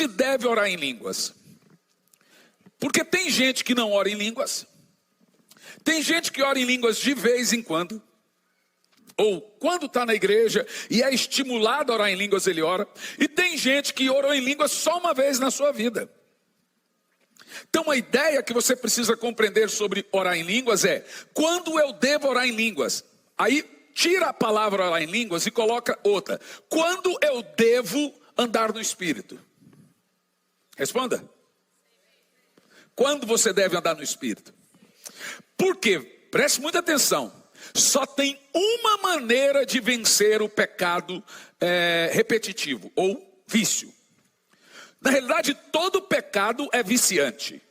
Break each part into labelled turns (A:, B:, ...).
A: se deve orar em línguas? Porque tem gente que não ora em línguas. Tem gente que ora em línguas de vez em quando. Ou quando está na igreja e é estimulado a orar em línguas, ele ora. E tem gente que orou em línguas só uma vez na sua vida. Então a ideia que você precisa compreender sobre orar em línguas é: quando eu devo orar em línguas? Aí tira a palavra orar em línguas e coloca outra. Quando eu devo andar no Espírito? Responda. Quando você deve andar no Espírito? Por quê? Preste muita atenção. Só tem uma maneira de vencer o pecado repetitivo ou vício. Na realidade, todo pecado é viciante.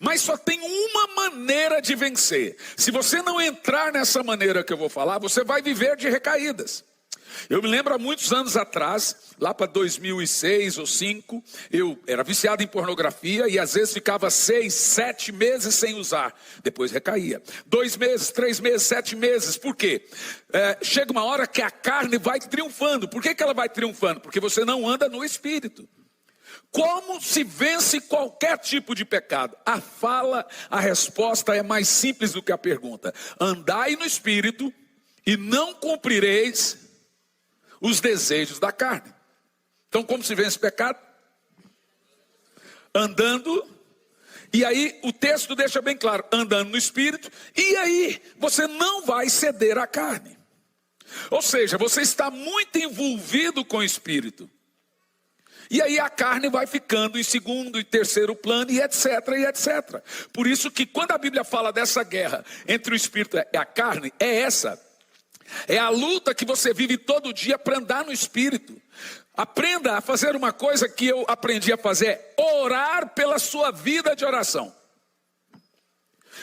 A: Mas só tem uma maneira de vencer. Se você não entrar nessa maneira que eu vou falar, você vai viver de recaídas. Eu me lembro há muitos anos atrás, lá para 2006 ou 2005, eu era viciado em pornografia e às vezes ficava 6, 7 meses sem usar. Depois recaía. 2 meses, 3 meses, 7 meses. Por quê? Chega uma hora que a carne vai triunfando. Por que ela vai triunfando? Porque você não anda no Espírito. Como se vence qualquer tipo de pecado? A resposta é mais simples do que a pergunta. Andai no Espírito e não cumprireis os desejos da carne. Então, como se vence o pecado? Andando. E aí o texto deixa bem claro, andando no Espírito. E aí você não vai ceder à carne. Ou seja, você está muito envolvido com o Espírito. E aí a carne vai ficando em segundo e terceiro plano e etc, e etc. Por isso que quando a Bíblia fala dessa guerra entre o Espírito e a carne, é essa. É a luta que você vive todo dia para andar no Espírito. Aprenda a fazer uma coisa que eu aprendi a fazer: orar pela sua vida de oração.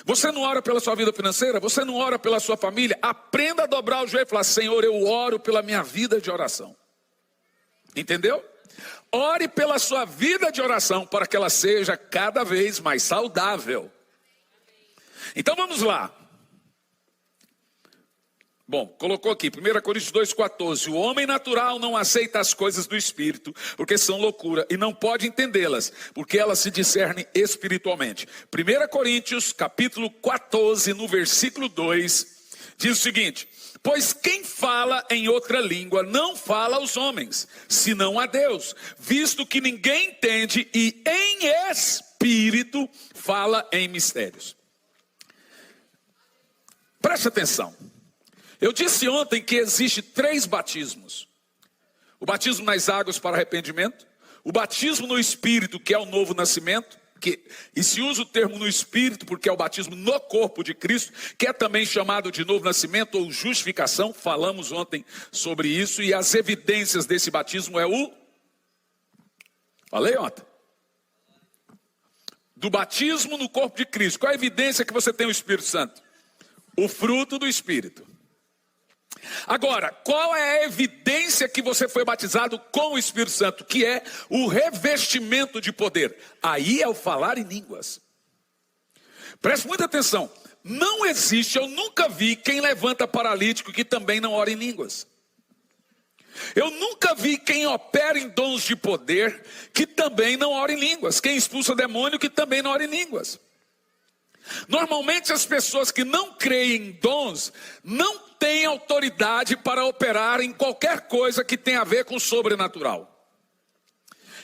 A: Você não ora pela sua vida financeira? Você não ora pela sua família? Aprenda a dobrar o joelho e falar: Senhor, eu oro pela minha vida de oração. Entendeu? Ore pela sua vida de oração para que ela seja cada vez mais saudável. Então vamos lá. Bom, colocou aqui, 1 Coríntios 2,14. O homem natural não aceita as coisas do Espírito, porque são loucura, e não pode entendê-las, porque elas se discernem espiritualmente. 1 Coríntios, capítulo 14, no versículo 2, diz o seguinte: pois quem fala em outra língua não fala aos homens, senão a Deus, visto que ninguém entende, e em espírito fala em mistérios. Preste atenção. Eu disse ontem que existe 3 batismos. O batismo nas águas para arrependimento, o batismo no Espírito, que é o novo nascimento, e se usa o termo no Espírito porque é o batismo no corpo de Cristo, que é também chamado de novo nascimento ou justificação. Falamos ontem sobre isso, e as evidências desse batismo falei ontem. Do batismo no corpo de Cristo. Qual a evidência que você tem o Espírito Santo? O fruto do Espírito. Agora, qual é a evidência que você foi batizado com o Espírito Santo? Que é o revestimento de poder. Aí é o falar em línguas. Preste muita atenção. Não existe, eu nunca vi quem levanta paralítico que também não ora em línguas. Eu nunca vi quem opera em dons de poder que também não ora em línguas. Quem expulsa demônio que também não ora em línguas. Normalmente as pessoas que não creem em dons não têm autoridade para operar em qualquer coisa que tenha a ver com o sobrenatural.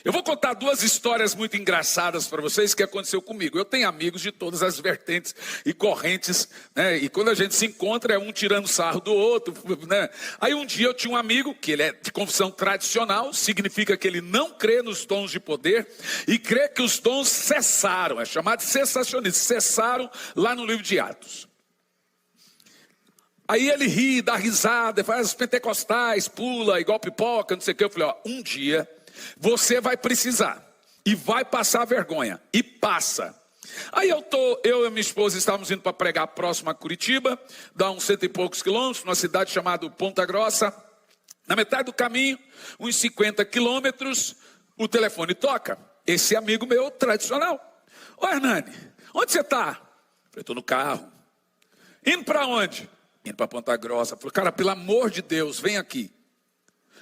A: Eu vou contar 2 histórias muito engraçadas para vocês que aconteceu comigo. Eu tenho amigos de todas as vertentes e correntes, né? E quando a gente se encontra é um tirando sarro do outro, né? Aí um dia eu tinha um amigo que ele é de confissão tradicional, significa que ele não crê nos dons de poder e crê que os dons cessaram, é chamado de cessacionismo, cessaram lá no livro de Atos. Aí ele ri, dá risada, faz os pentecostais, pula, igual pipoca, não sei o que. Eu falei, um dia você vai precisar e vai passar vergonha, e passa. Aí eu e minha esposa estávamos indo para pregar próximo a Curitiba, dá uns 100 e poucos quilômetros, numa cidade chamada Ponta Grossa. Na metade do caminho, uns 50 quilômetros, o telefone toca. Esse amigo meu tradicional: ô Hernani, onde você está? Eu falei, estou no carro. Indo para onde? Indo para Ponta Grossa. Eu falei, cara, pelo amor de Deus, vem aqui.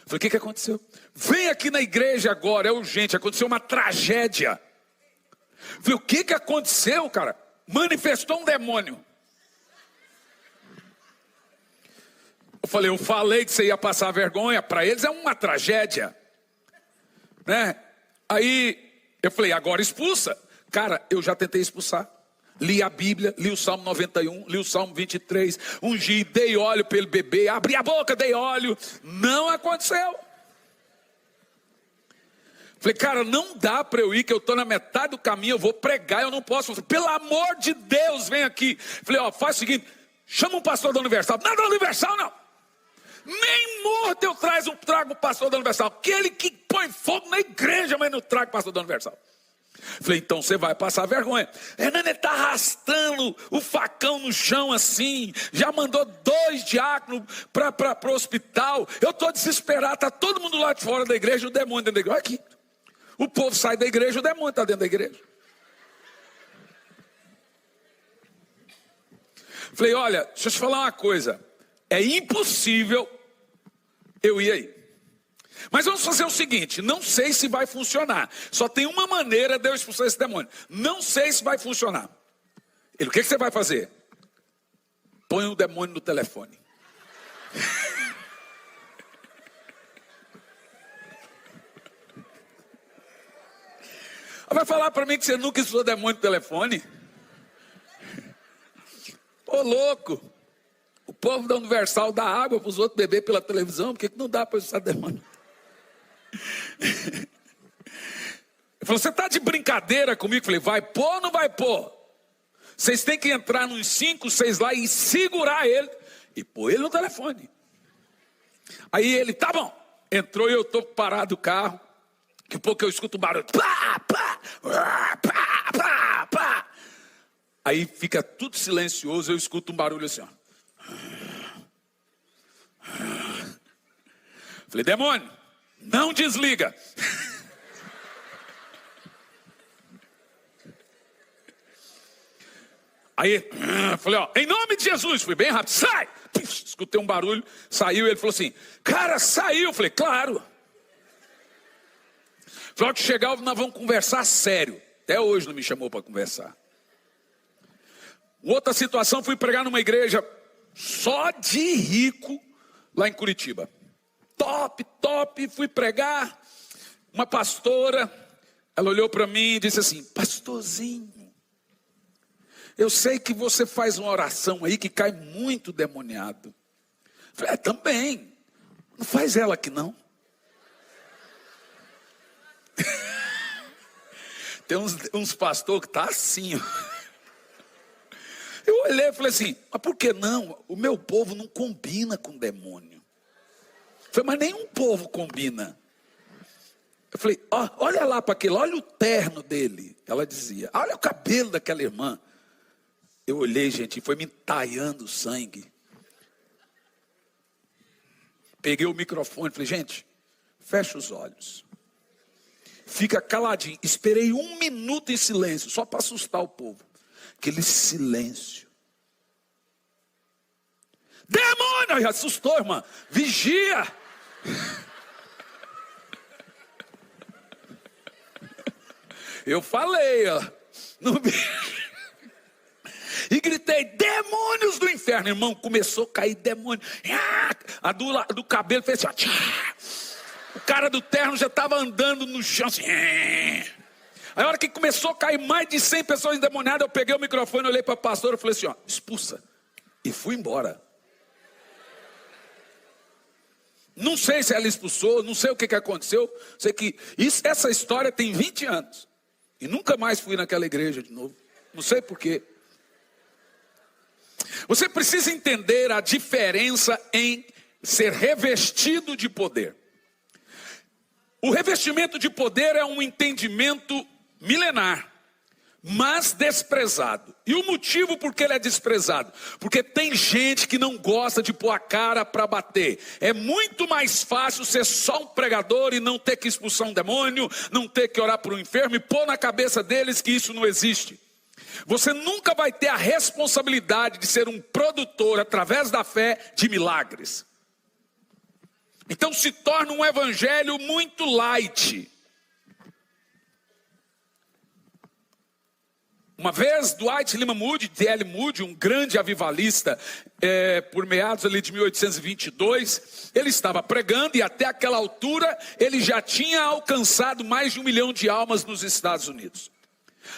A: Falei, o que aconteceu? Vem aqui na igreja agora, é urgente, aconteceu uma tragédia. Falei, o que aconteceu, cara? Manifestou um demônio. Eu falei que você ia passar vergonha, para eles é uma tragédia, né? Aí eu falei, agora expulsa. Cara, eu já tentei expulsar. Li a Bíblia, li o Salmo 91, li o Salmo 23, ungi, dei óleo para ele beber, abri a boca, dei óleo. Não aconteceu. Falei, cara, não dá para eu ir, que eu estou na metade do caminho, eu vou pregar, eu não posso. Falei, pelo amor de Deus, vem aqui. Falei, faz o seguinte, chama um pastor da Universal. Não, da Universal não. Nem morto eu trago o pastor da Universal. Aquele que põe fogo na igreja, mas não trago o pastor da Universal. Falei, então você vai passar vergonha. Hernani está arrastando o facão no chão assim. Já mandou 2 diáconos para o hospital. Eu estou desesperado, está todo mundo lá de fora da igreja, o demônio dentro da igreja. Olha aqui. O povo sai da igreja, o demônio está dentro da igreja. Falei, olha, deixa eu te falar uma coisa. É impossível eu ir aí. Mas vamos fazer o seguinte, não sei se vai funcionar. Só tem uma maneira de eu expulsar esse demônio. Não sei se vai funcionar. Ele, o que você vai fazer? Põe o demônio no telefone. Vai falar para mim que você nunca expulsou demônio no telefone? Ô louco. O povo da Universal dá água para os outros beber pela televisão. Por que não dá para expulsar demônio? Ele falou, você está de brincadeira comigo? Eu falei, vai pôr ou não vai pôr? Vocês têm que entrar nos 5, 6 lá e segurar ele e pôr ele no telefone. Aí ele, tá bom. Entrou e eu estou parado do carro. Daqui a pouco eu escuto um barulho. Pá, pá, pá, pá, pá. Aí fica tudo silencioso, eu escuto um barulho assim, ó. Falei, demônio, não desliga. Aí, falei, em nome de Jesus, fui bem rápido, sai! Escutei um barulho, saiu, ele falou assim, cara, saiu. Falei, claro. Falei, que chegar, nós vamos conversar sério. Até hoje não me chamou para conversar. Outra situação, fui pregar numa igreja só de rico, lá em Curitiba. Top, fui pregar. Uma pastora, ela olhou para mim e disse assim, pastorzinho, eu sei que você faz uma oração aí que cai muito demoniado. Eu falei, também, não faz ela aqui não. Tem uns pastores que tá assim, ó. Eu olhei e falei assim, mas por que não? O meu povo não combina com demônio. Eu falei, mas nenhum povo combina. Eu falei, olha lá para aquele, olha o terno dele. Ela dizia, olha o cabelo daquela irmã. Eu olhei, gente, e foi me entaiando o sangue. Peguei o microfone e falei, gente, fecha os olhos. Fica caladinho. Esperei 1 minuto em silêncio, só para assustar o povo. Aquele silêncio. Demônio! Assustou, irmã. Vigia. Eu falei, ó. E gritei, demônios do inferno. Irmão, começou a cair demônio. A do cabelo fez assim, ó. O cara do terno já estava andando no chão assim. Aí a hora que começou a cair mais de 100 pessoas endemoniadas, eu peguei o microfone, olhei para a pastora e falei assim, ó, expulsa. E fui embora. Não sei se ela expulsou, não sei o que aconteceu. Sei que essa história tem 20 anos. E nunca mais fui naquela igreja de novo. Não sei por quê. Você precisa entender a diferença em ser revestido de poder. O revestimento de poder é um entendimento milenar, mas desprezado. E o motivo por que ele é desprezado? Porque tem gente que não gosta de pôr a cara para bater. É muito mais fácil ser só um pregador e não ter que expulsar um demônio, não ter que orar por um enfermo e pôr na cabeça deles que isso não existe. Você nunca vai ter a responsabilidade de ser um produtor, através da fé, de milagres. Então se torna um evangelho muito light. Uma vez, Dwight Lyman Moody, D.L. Moody, um grande avivalista, por meados ali de 1822, ele estava pregando e até aquela altura ele já tinha alcançado mais de 1 milhão de almas nos Estados Unidos.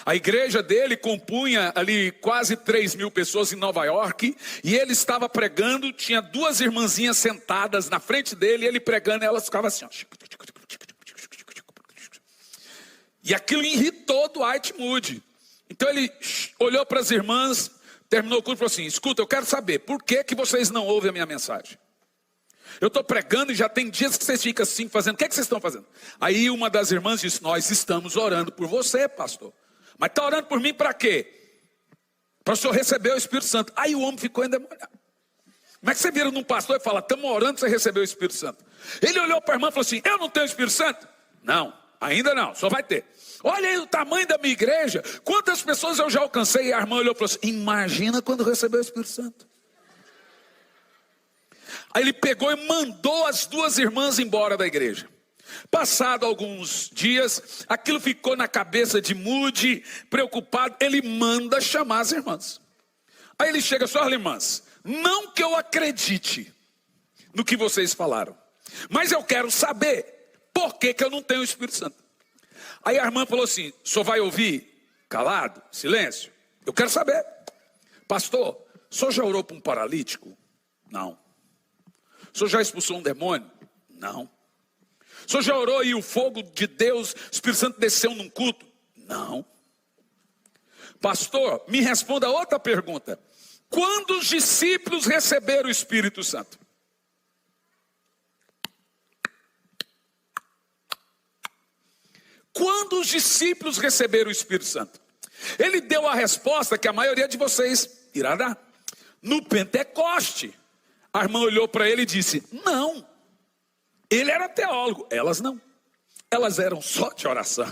A: A igreja dele compunha ali quase 3.000 pessoas em Nova York, e ele estava pregando, tinha 2 irmãzinhas sentadas na frente dele, ele pregando, e elas ficavam assim, ó. E aquilo irritou Dwight Moody. Então ele olhou para as irmãs, terminou o culto e falou assim: escuta, eu quero saber, por que vocês não ouvem a minha mensagem? Eu estou pregando e já tem dias que vocês ficam assim fazendo, o que vocês estão fazendo? Aí uma das irmãs disse: nós estamos orando por você, pastor. Mas está orando por mim para quê? Para o senhor receber o Espírito Santo. Aí o homem ficou endemoniado. Como é que você vira num pastor e fala: estamos orando para você receber o Espírito Santo? Ele olhou para a irmã e falou assim: eu não tenho o Espírito Santo? Não, ainda não, só vai ter. Olha aí o tamanho da minha igreja, quantas pessoas eu já alcancei. E a irmã olhou e falou assim: imagina quando receber o Espírito Santo. Aí ele pegou e mandou as 2 irmãs embora da igreja. Passado alguns dias, aquilo ficou na cabeça de Moody, preocupado, ele manda chamar as irmãs. Aí ele chega só: olha, irmãs, não que eu acredite no que vocês falaram, mas eu quero saber por que eu não tenho o Espírito Santo. Aí a irmã falou assim: o senhor vai ouvir calado, silêncio? Eu quero saber. Pastor, o senhor já orou para um paralítico? Não. O senhor já expulsou um demônio? Não. O senhor já orou e o fogo de Deus, o Espírito Santo desceu num culto? Não. Pastor, me responda outra pergunta: quando os discípulos receberam o Espírito Santo? Quando os discípulos receberam o Espírito Santo? Ele deu a resposta que a maioria de vocês irá dar: no Pentecoste. A irmã olhou para ele e disse: não. Ele era teólogo, elas não. Elas eram só de oração.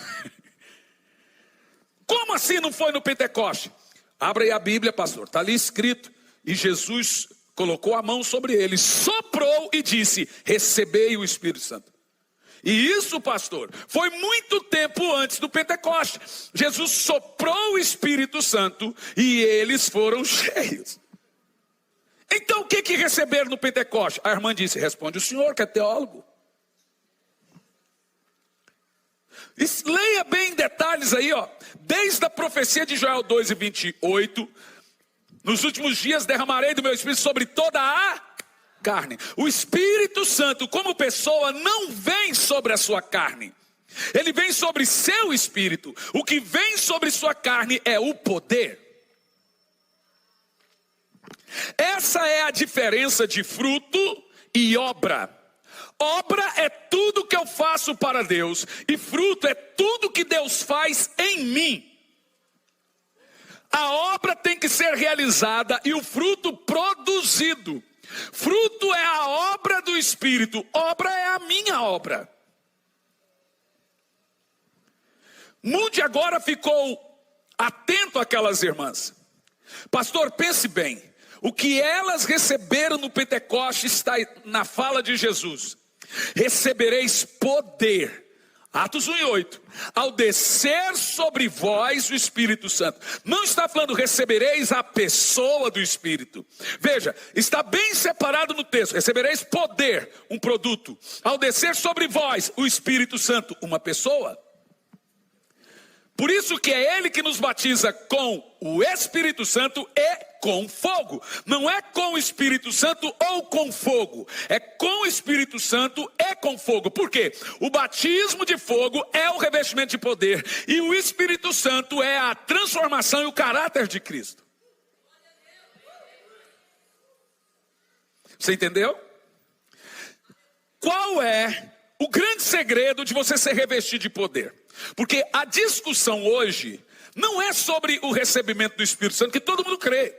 A: Como assim não foi no Pentecoste? Abra aí a Bíblia, pastor, está ali escrito. E Jesus colocou a mão sobre ele, soprou e disse: recebei o Espírito Santo. E isso, pastor, foi muito tempo antes do Pentecoste. Jesus soprou o Espírito Santo e eles foram cheios. Então o que receberam no Pentecoste? A irmã disse: responde o senhor que é teólogo. Leia bem em detalhes aí, ó. Desde a profecia de Joel 2:28, nos últimos dias derramarei do meu Espírito sobre toda a carne. O Espírito Santo como pessoa não vem sobre a sua carne. Ele vem sobre seu espírito. O que vem sobre sua carne é o poder. Essa é a diferença de fruto e obra. Obra é tudo que eu faço para Deus, e fruto é tudo que Deus faz em mim. A obra tem que ser realizada e o fruto produzido. Fruto é a obra do Espírito, obra é a minha obra. Moody agora ficou atento àquelas irmãs. Pastor, pense bem. O que elas receberam no Pentecoste está na fala de Jesus. Recebereis poder. Atos 1:8. Ao descer sobre vós o Espírito Santo. Não está falando recebereis a pessoa do Espírito. Veja, está bem separado no texto. Recebereis poder, um produto. Ao descer sobre vós o Espírito Santo, uma pessoa. Por isso que é Ele que nos batiza com o Espírito Santo e com fogo. Não é com o Espírito Santo ou com fogo. É com o Espírito Santo e com fogo. Por quê? O batismo de fogo é o revestimento de poder. E o Espírito Santo é a transformação e o caráter de Cristo. Você entendeu? Qual é o grande segredo de você ser revestido de poder? Porque a discussão hoje não é sobre o recebimento do Espírito Santo, que todo mundo crê.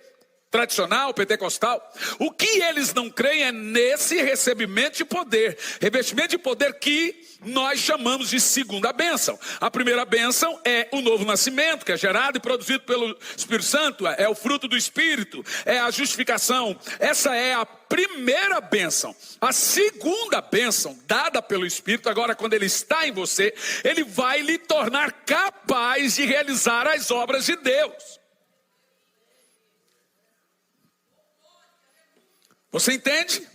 A: Tradicional, pentecostal. O que eles não creem é nesse recebimento de poder. Revestimento de poder que nós chamamos de segunda bênção. A primeira bênção é o novo nascimento, que é gerado e produzido pelo Espírito Santo, é o fruto do Espírito, é a justificação. Essa é a primeira bênção. A segunda bênção, dada pelo Espírito, agora quando ele está em você, ele vai lhe tornar capaz de realizar as obras de Deus. Você entende?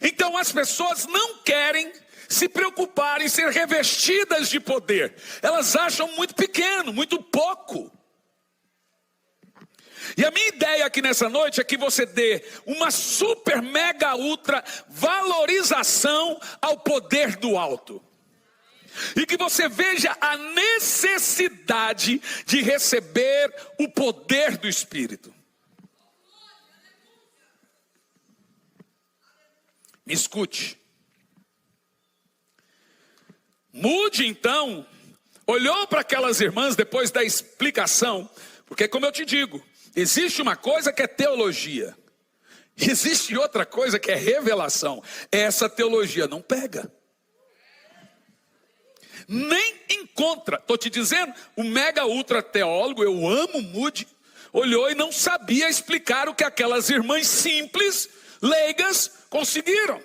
A: Então as pessoas não querem se preocupar em ser revestidas de poder. Elas acham muito pequeno, muito pouco. E a minha ideia aqui nessa noite é que você dê uma super, mega, ultra valorização ao poder do alto. E que você veja a necessidade de receber o poder do Espírito. Me escute. Moody, então, olhou para aquelas irmãs depois da explicação, porque como eu te digo, existe uma coisa que é teologia, existe outra coisa que é revelação. Essa teologia não pega, nem encontra. Estou te dizendo, o mega ultra teólogo, eu amo Moody, olhou e não sabia explicar o que aquelas irmãs simples, leigas, conseguiram.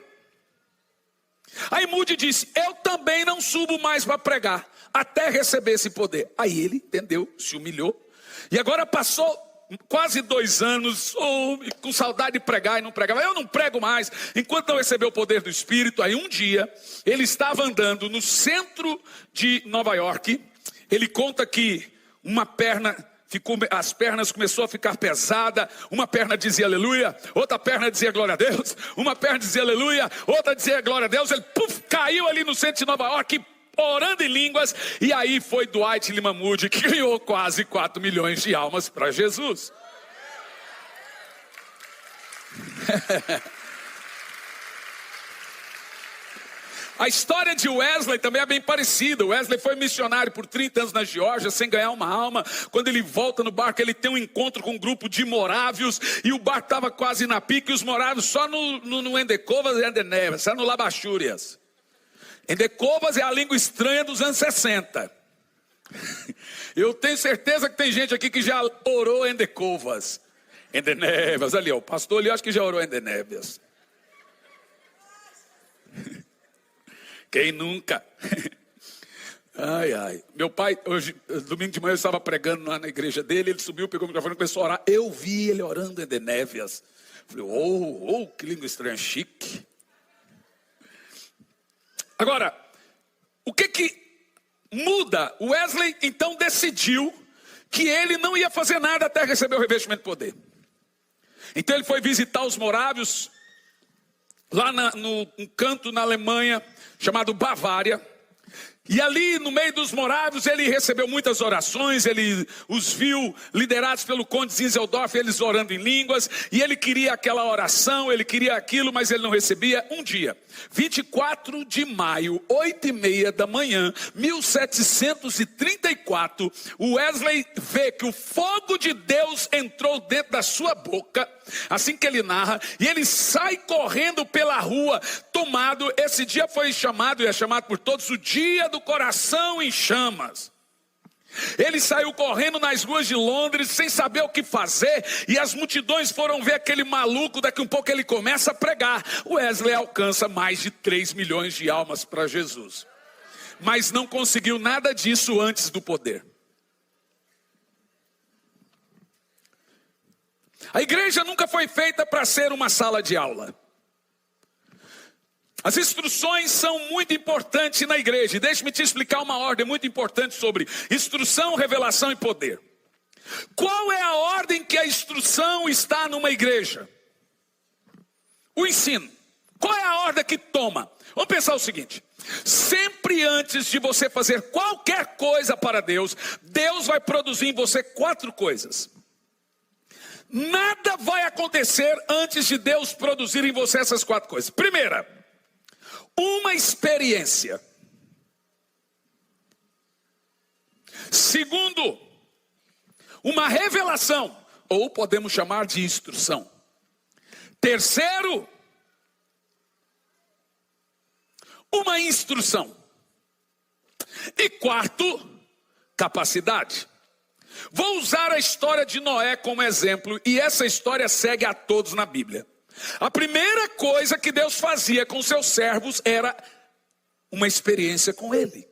A: Aí Moody disse, eu também não subo mais para pregar, até receber esse poder. Aí ele entendeu, se humilhou, e agora passou quase 2 anos, com saudade de pregar e não pregava. Eu não prego mais, enquanto não recebeu o poder do Espírito. Aí um dia, ele estava andando no centro de Nova York, ele conta que uma perna, as pernas começou a ficar pesada, uma perna dizia aleluia, outra perna dizia glória a Deus, uma perna dizia aleluia, outra dizia glória a Deus, ele caiu ali no centro de Nova York, orando em línguas, e aí foi Dwight Lyman Moody que ganhou quase 4 milhões de almas para Jesus. A história de Wesley também é bem parecida. Wesley foi missionário por 30 anos na Geórgia, sem ganhar uma alma. Quando ele volta no barco, ele tem um encontro com um grupo de morávios, e o barco estava quase na pique, e os morávios só no Endecovas e Endenevas, só no Labachúrias. Endecovas é a língua estranha dos anos 60. Eu tenho certeza que tem gente aqui que já orou Endecovas. Endenevas, ali ó, o pastor ali acho que já orou Endenevas. Quem nunca? Ai, ai. Meu pai, hoje, domingo de manhã, eu estava pregando lá na igreja dele. Ele subiu, pegou o microfone e começou a orar. Eu vi ele orando em Endenevas. Falei, que língua estranha, chique. Agora, o que muda? Wesley, então, decidiu que ele não ia fazer nada até receber o revestimento de poder. Então, ele foi visitar os morávios, lá num canto na Alemanha, chamado Bavária. E ali no meio dos morávios ele recebeu muitas orações, ele os viu liderados pelo conde Zinzeldorf, eles orando em línguas, e ele queria aquela oração, ele queria aquilo, mas ele não recebia. Um dia, 24 de maio, 8h30 da manhã, 1734, o Wesley vê que o fogo de Deus entrou dentro da sua boca, assim que ele narra, e ele sai correndo pela rua, tomado. Esse dia foi chamado, e é chamado por todos, o dia do coração em chamas. Ele saiu correndo nas ruas de Londres sem saber o que fazer, e as multidões foram ver aquele maluco. Daqui um pouco ele começa a pregar. Wesley alcança mais de 3 milhões de almas para Jesus, mas não conseguiu nada disso antes do poder. A igreja nunca foi feita para ser uma sala de aula. As instruções são muito importantes na igreja. E deixe-me te explicar uma ordem muito importante sobre instrução, revelação e poder. Qual é a ordem que a instrução está numa igreja? O ensino. Qual é a ordem que toma? Vamos pensar o seguinte: sempre antes de você fazer qualquer coisa para Deus, Deus vai produzir em você 4 coisas. Nada vai acontecer antes de Deus produzir em você essas 4 coisas. Primeira, uma experiência. Segundo, uma revelação, ou podemos chamar de instrução. Terceiro, uma instrução. E quarto, capacidade. Vou usar a história de Noé como exemplo, e essa história segue a todos na Bíblia. A primeira coisa que Deus fazia com seus servos era uma experiência com ele.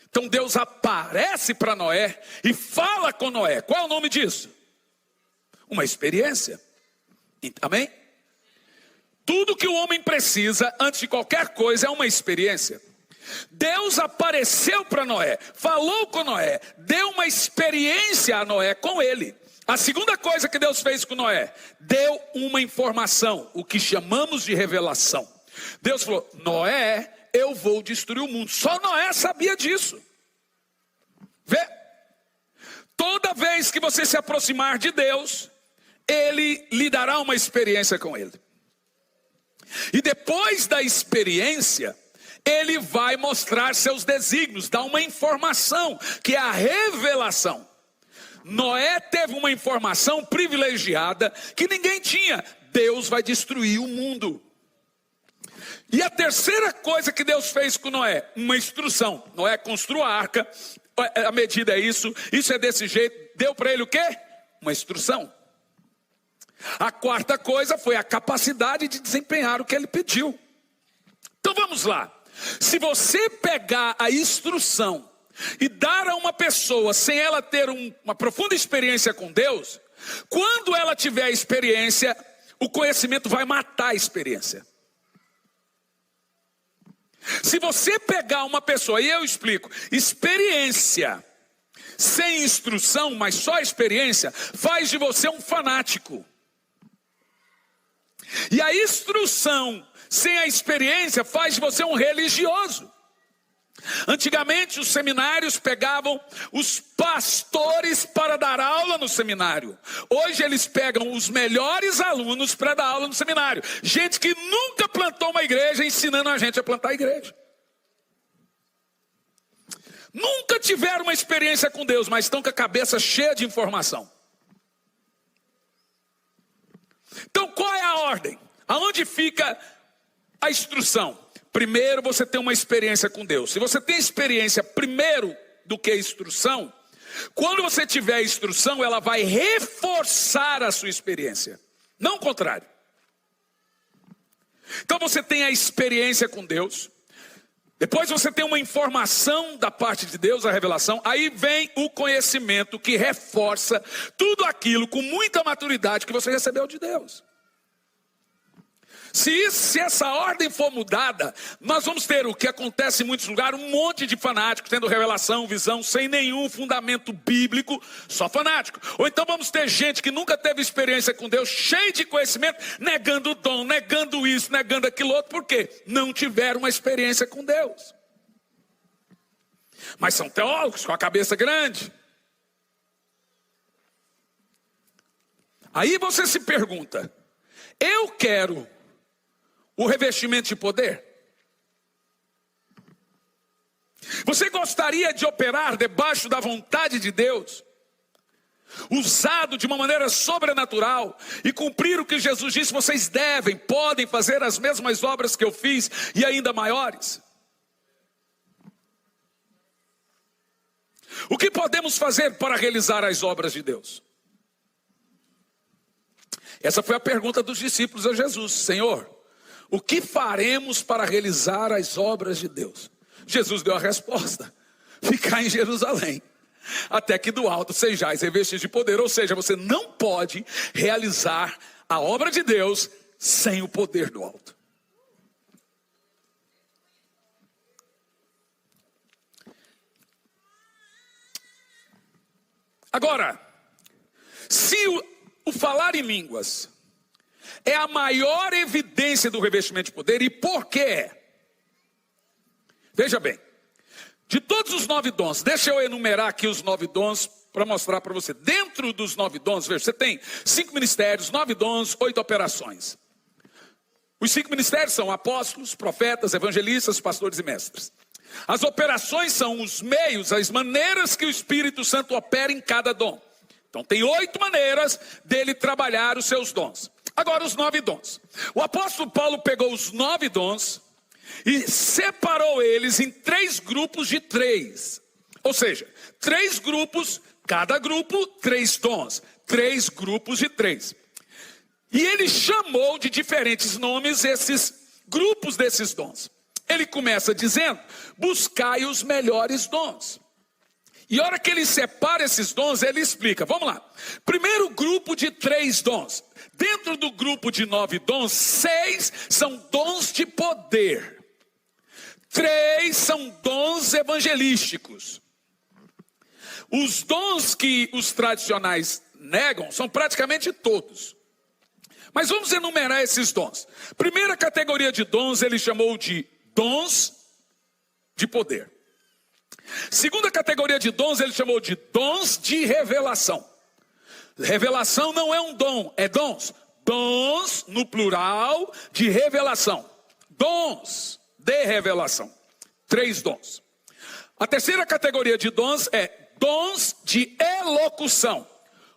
A: Então Deus aparece para Noé e fala com Noé. Qual é o nome disso? Uma experiência. Amém? Tudo que o homem precisa antes de qualquer coisa é uma experiência. Deus apareceu para Noé, falou com Noé, deu uma experiência a Noé com ele. A segunda coisa que Deus fez com Noé, deu uma informação, o que chamamos de revelação. Deus falou: Noé, eu vou destruir o mundo. Só Noé sabia disso. Vê? Toda vez que você se aproximar de Deus, Ele lhe dará uma experiência com Ele. E depois da experiência, Ele vai mostrar seus desígnios, dar uma informação, que é a revelação. Noé teve uma informação privilegiada que ninguém tinha. Deus vai destruir o mundo. E a terceira coisa que Deus fez com Noé, uma instrução. Noé construa a arca, a medida é isso é desse jeito. Deu para ele o quê? Uma instrução. A quarta coisa foi a capacidade de desempenhar o que ele pediu. Então vamos lá. Se você pegar a instrução e dar a uma pessoa sem ela ter uma profunda experiência com Deus, quando ela tiver a experiência, o conhecimento vai matar a experiência. Se você pegar uma pessoa, e eu explico, experiência sem instrução, mas só experiência, faz de você um fanático. E a instrução sem a experiência faz de você um religioso. Antigamente os seminários pegavam os pastores para dar aula no seminário. Hoje eles pegam os melhores alunos para dar aula no seminário. Gente que nunca plantou uma igreja ensinando a gente a plantar a igreja. Nunca tiveram uma experiência com Deus, mas estão com a cabeça cheia de informação. Então qual é a ordem? Aonde fica a instrução? Primeiro você tem uma experiência com Deus. Se você tem experiência primeiro do que a instrução, quando você tiver a instrução, ela vai reforçar a sua experiência, não o contrário. Então você tem a experiência com Deus, depois você tem uma informação da parte de Deus, a revelação, aí vem o conhecimento que reforça tudo aquilo com muita maturidade que você recebeu de Deus. Se essa ordem for mudada, nós vamos ter o que acontece em muitos lugares, um monte de fanáticos tendo revelação, visão, sem nenhum fundamento bíblico, só fanático. Ou então vamos ter gente que nunca teve experiência com Deus, cheio de conhecimento, negando o dom, negando isso, negando aquilo outro, por quê? Não tiveram uma experiência com Deus. Mas são teólogos com a cabeça grande. Aí você se pergunta, eu quero o revestimento de poder? Você gostaria de operar debaixo da vontade de Deus, usado de uma maneira sobrenatural e cumprir o que Jesus disse? Vocês podem fazer as mesmas obras que eu fiz e ainda maiores. O que podemos fazer para realizar as obras de Deus? Essa foi a pergunta dos discípulos a Jesus. Senhor, o que faremos para realizar as obras de Deus? Jesus deu a resposta: ficar em Jerusalém, até que do alto sejais revestidos de poder. Ou seja, você não pode realizar a obra de Deus sem o poder do alto. Agora, se o falar em línguas é a maior evidência do revestimento de poder, e por que é? Veja bem, de todos os 9 dons, deixa eu enumerar aqui os 9 dons para mostrar para você. Dentro dos 9 dons, veja, você tem 5 ministérios, 9 dons, 8 operações. Os 5 ministérios são apóstolos, profetas, evangelistas, pastores e mestres. As operações são os meios, as maneiras que o Espírito Santo opera em cada dom. Então tem 8 maneiras dele trabalhar os seus dons. Agora os 9 dons. O apóstolo Paulo pegou os 9 dons e separou eles em 3 grupos de 3. Ou seja, 3 grupos, cada grupo 3 dons. 3 grupos de 3. E ele chamou de diferentes nomes esses grupos desses dons. Ele começa dizendo: buscai os melhores dons. E a hora que ele separa esses dons, ele explica. Vamos lá. Primeiro grupo de 3 dons. Dentro do grupo de 9 dons, 6 são dons de poder. 3 são dons evangelísticos. Os dons que os tradicionais negam são praticamente todos. Mas vamos enumerar esses dons. Primeira categoria de dons ele chamou de dons de poder. Segunda categoria de dons ele chamou de dons de revelação. Revelação não é um dom, é dons. Dons no plural de revelação. Dons de revelação. 3 dons. A terceira categoria de dons é dons de elocução.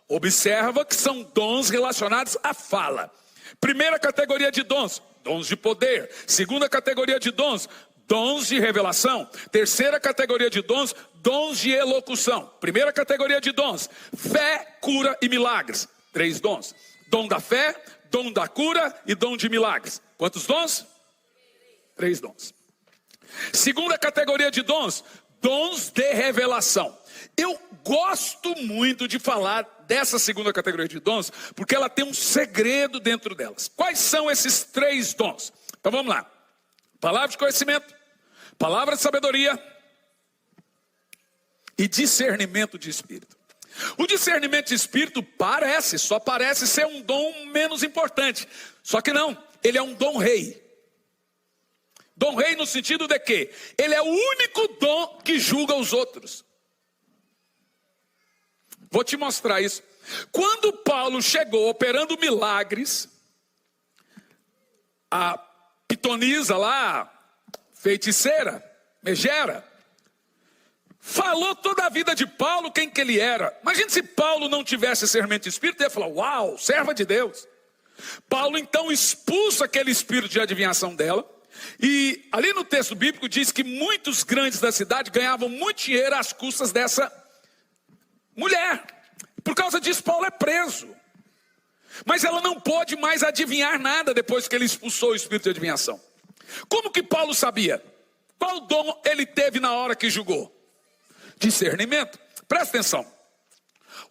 A: Observa que são dons relacionados à fala. Primeira categoria de dons, dons de poder. Segunda categoria de dons, dons de revelação. Terceira categoria de dons, dons de elocução. Primeira categoria de dons, fé, cura e milagres. 3 dons. Dom da fé, dom da cura e dom de milagres. Quantos dons? 3 dons. Segunda categoria de dons, dons de revelação. Eu gosto muito de falar dessa segunda categoria de dons, porque ela tem um segredo dentro delas. Quais são esses 3 dons? Então vamos lá. Palavra de conhecimento, palavra de sabedoria e discernimento de espírito. O discernimento de espírito só parece ser um dom menos importante. Só que não, ele é um dom rei. Dom rei no sentido de que ele é o único dom que julga os outros. Vou te mostrar isso. Quando Paulo chegou operando milagres, a pitonisa lá, feiticeira, megera, falou toda a vida de Paulo quem que ele era. Imagina se Paulo não tivesse discernimento de espírito, ele ia falar: uau, serva de Deus. Paulo então expulsa aquele espírito de adivinhação dela. E ali no texto bíblico diz que muitos grandes da cidade ganhavam muito dinheiro às custas dessa mulher. Por causa disso Paulo é preso. Mas ela não pôde mais adivinhar nada depois que ele expulsou o espírito de adivinhação. Como que Paulo sabia? Qual dom ele teve na hora que julgou? Discernimento. Presta atenção.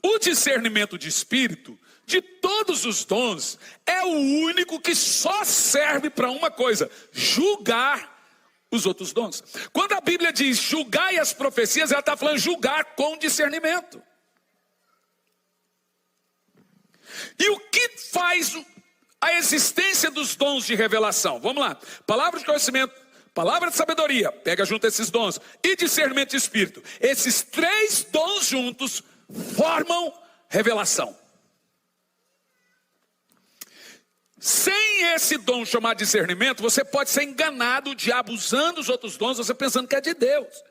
A: O discernimento de espírito, de todos os dons, é o único que só serve para uma coisa: julgar os outros dons. Quando a Bíblia diz julgai as profecias, ela está falando julgar com discernimento. E o que faz a existência dos dons de revelação? Vamos lá. Palavra de conhecimento, palavra de sabedoria, pega junto esses dons, e discernimento de espírito. Esses 3 dons juntos formam revelação. Sem esse dom chamado discernimento, você pode ser enganado, o diabo usando os outros dons, você pensando que é de Deus.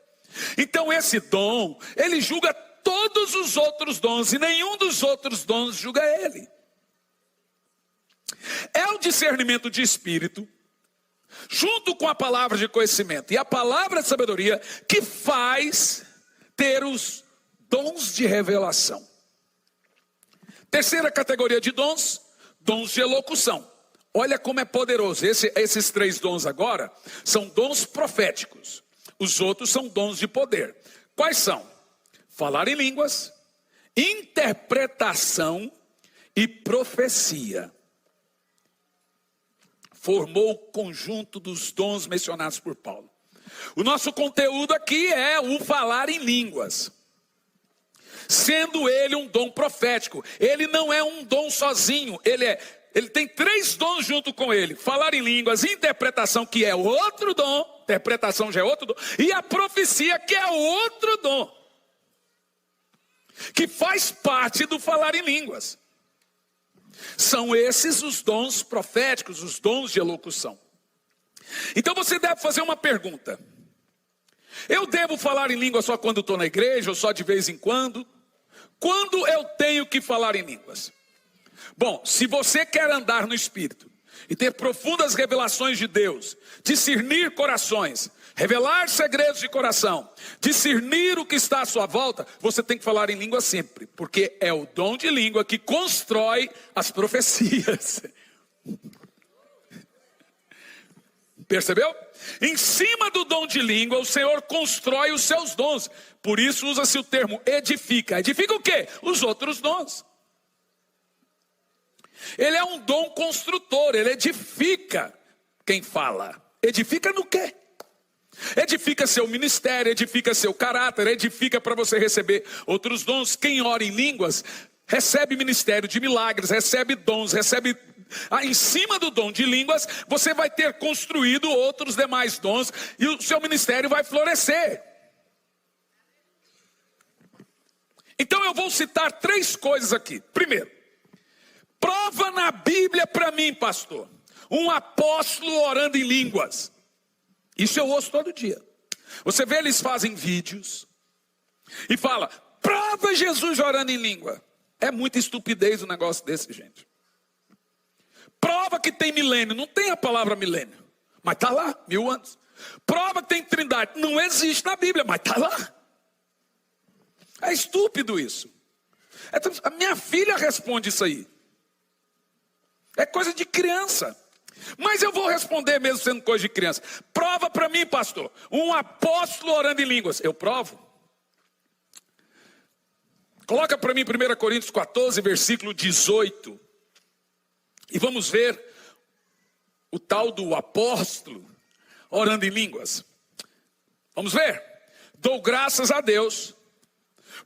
A: Então esse dom, ele julga todos os outros dons, e nenhum dos outros dons julga ele. É o discernimento de espírito, junto com a palavra de conhecimento e a palavra de sabedoria, que faz ter os dons de revelação. Terceira categoria de dons, dons de elocução. Olha como é poderoso. Esses 3 dons agora são dons proféticos. Os outros são dons de poder. Quais são? Falar em línguas, interpretação e profecia. Formou o conjunto dos dons mencionados por Paulo. O nosso conteúdo aqui é o falar em línguas. Sendo ele um dom profético, ele não é um dom sozinho, ele tem 3 dons junto com ele: falar em línguas, interpretação, que é outro dom, interpretação já é outro dom, e a profecia, que é outro dom, que faz parte do falar em línguas. São esses os dons proféticos, os dons de elocução. Então você deve fazer uma pergunta: eu devo falar em língua só quando estou na igreja, ou só de vez em quando? Quando eu tenho que falar em línguas? Bom, se você quer andar no Espírito, e ter profundas revelações de Deus, discernir corações, revelar segredos de coração, discernir o que está à sua volta, você tem que falar em língua sempre, porque é o dom de língua que constrói as profecias. Percebeu? Em cima do dom de língua, o Senhor constrói os seus dons. Por isso usa-se o termo edifica. Edifica o quê? Os outros dons. Ele é um dom construtor, ele edifica quem fala. Edifica no quê? Edifica seu ministério, edifica seu caráter, edifica para você receber outros dons. Quem ora em línguas, recebe ministério de milagres, recebe dons, recebe... em cima do dom de línguas, você vai ter construído outros demais dons e o seu ministério vai florescer. Então eu vou citar 3 coisas aqui. Primeiro, prova na Bíblia para mim, pastor, um apóstolo orando em línguas. Isso eu ouço todo dia. Você vê, eles fazem vídeos e fala, prova Jesus orando em língua. É muita estupidez um negócio desse, gente. Prova que tem milênio, não tem a palavra milênio, mas está lá, 1000 anos. Prova que tem trindade, não existe na Bíblia, mas está lá. É estúpido isso. A minha filha responde isso aí. É coisa de criança. Mas eu vou responder mesmo sendo coisa de criança. Prova para mim, pastor, um apóstolo orando em línguas. Eu provo. Coloca para mim 1 Coríntios 14, versículo 18. E vamos ver o tal do apóstolo orando em línguas. Vamos ver? Dou graças a Deus,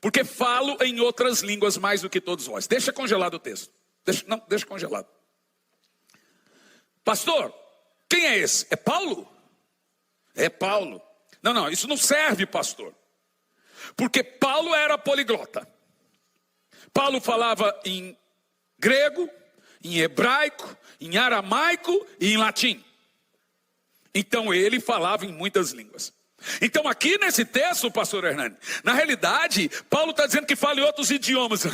A: porque falo em outras línguas mais do que todos vós. Deixa congelado o texto. Deixa congelado. Pastor, quem é esse? É Paulo? É Paulo. Não, isso não serve, pastor. Porque Paulo era poliglota. Paulo falava em grego, em hebraico, em aramaico e em latim. Então ele falava em muitas línguas. Então aqui nesse texto, pastor Hernani, na realidade, Paulo está dizendo que fala em outros idiomas.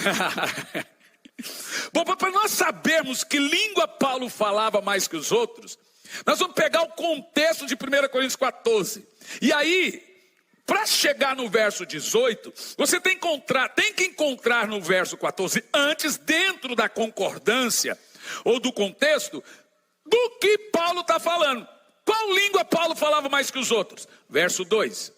A: Bom, para nós sabermos que língua Paulo falava mais que os outros, nós vamos pegar o contexto de 1 Coríntios 14. E aí, para chegar no verso 18, você tem que encontrar no verso 14, antes, dentro da concordância, ou do contexto, do que Paulo está falando. Qual língua Paulo falava mais que os outros? Verso 2.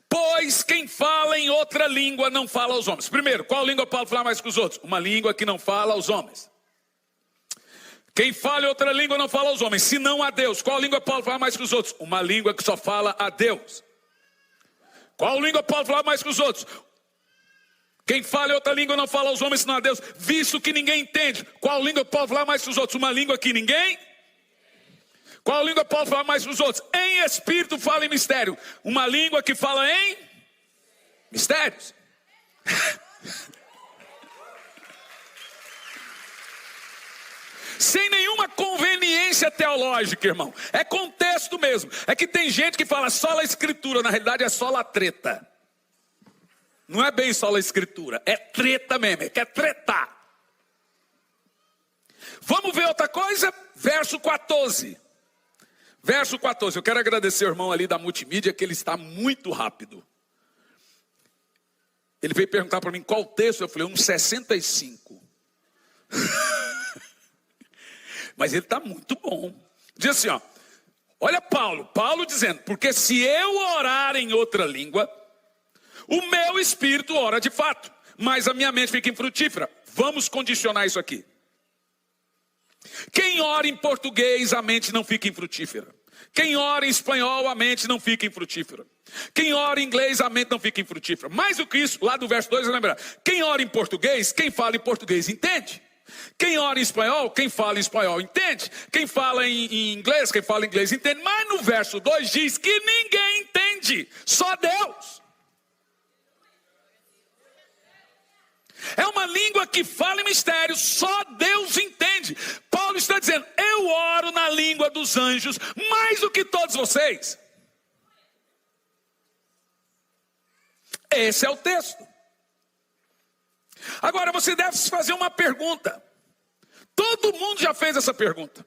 A: Pois quem fala em outra língua não fala aos homens. Primeiro, qual língua Paulo fala mais que os outros? Uma língua que não fala aos homens. Quem fala em outra língua não fala aos homens, senão a Deus. Qual língua Paulo fala mais que os outros? Uma língua que só fala a Deus. Qual língua Paulo fala mais que os outros? Quem fala em outra língua não fala aos homens, senão a Deus, visto que ninguém entende. Qual língua Paulo fala mais que os outros? Uma língua que ninguém... Qual língua Paulo fala mais que os outros? Em espírito fala em mistério. Uma língua que fala em mistérios. Sem nenhuma conveniência teológica, irmão. É contexto mesmo. É que tem gente que fala só a escritura. Na realidade é só a treta. Não é bem só a escritura. É treta mesmo. É que é tretar. Vamos ver outra coisa? Verso 14. Verso 14, eu quero agradecer ao irmão ali da multimídia, que ele está muito rápido. Ele veio perguntar para mim qual texto, eu falei, 65. Mas ele está muito bom. Diz assim, ó, olha Paulo dizendo, porque se eu orar em outra língua, o meu espírito ora de fato, mas a minha mente fica infrutífera. Vamos condicionar isso aqui. Quem ora em português, a mente não fica infrutífera. Quem ora em espanhol, a mente não fica infrutífera. Quem ora em inglês, a mente não fica infrutífera. Mais do que isso, lá do verso 2, lembra? Quem ora em português, quem fala em português entende. Quem ora em espanhol, quem fala em espanhol entende. Quem fala em inglês, quem fala em inglês entende. Mas no verso 2 diz que ninguém entende, só Deus. É uma língua que fala em mistério, só Deus entende. Paulo está dizendo, eu oro na língua dos anjos mais do que todos vocês. Esse é o texto. Agora você deve se fazer uma pergunta. Todo mundo já fez essa pergunta.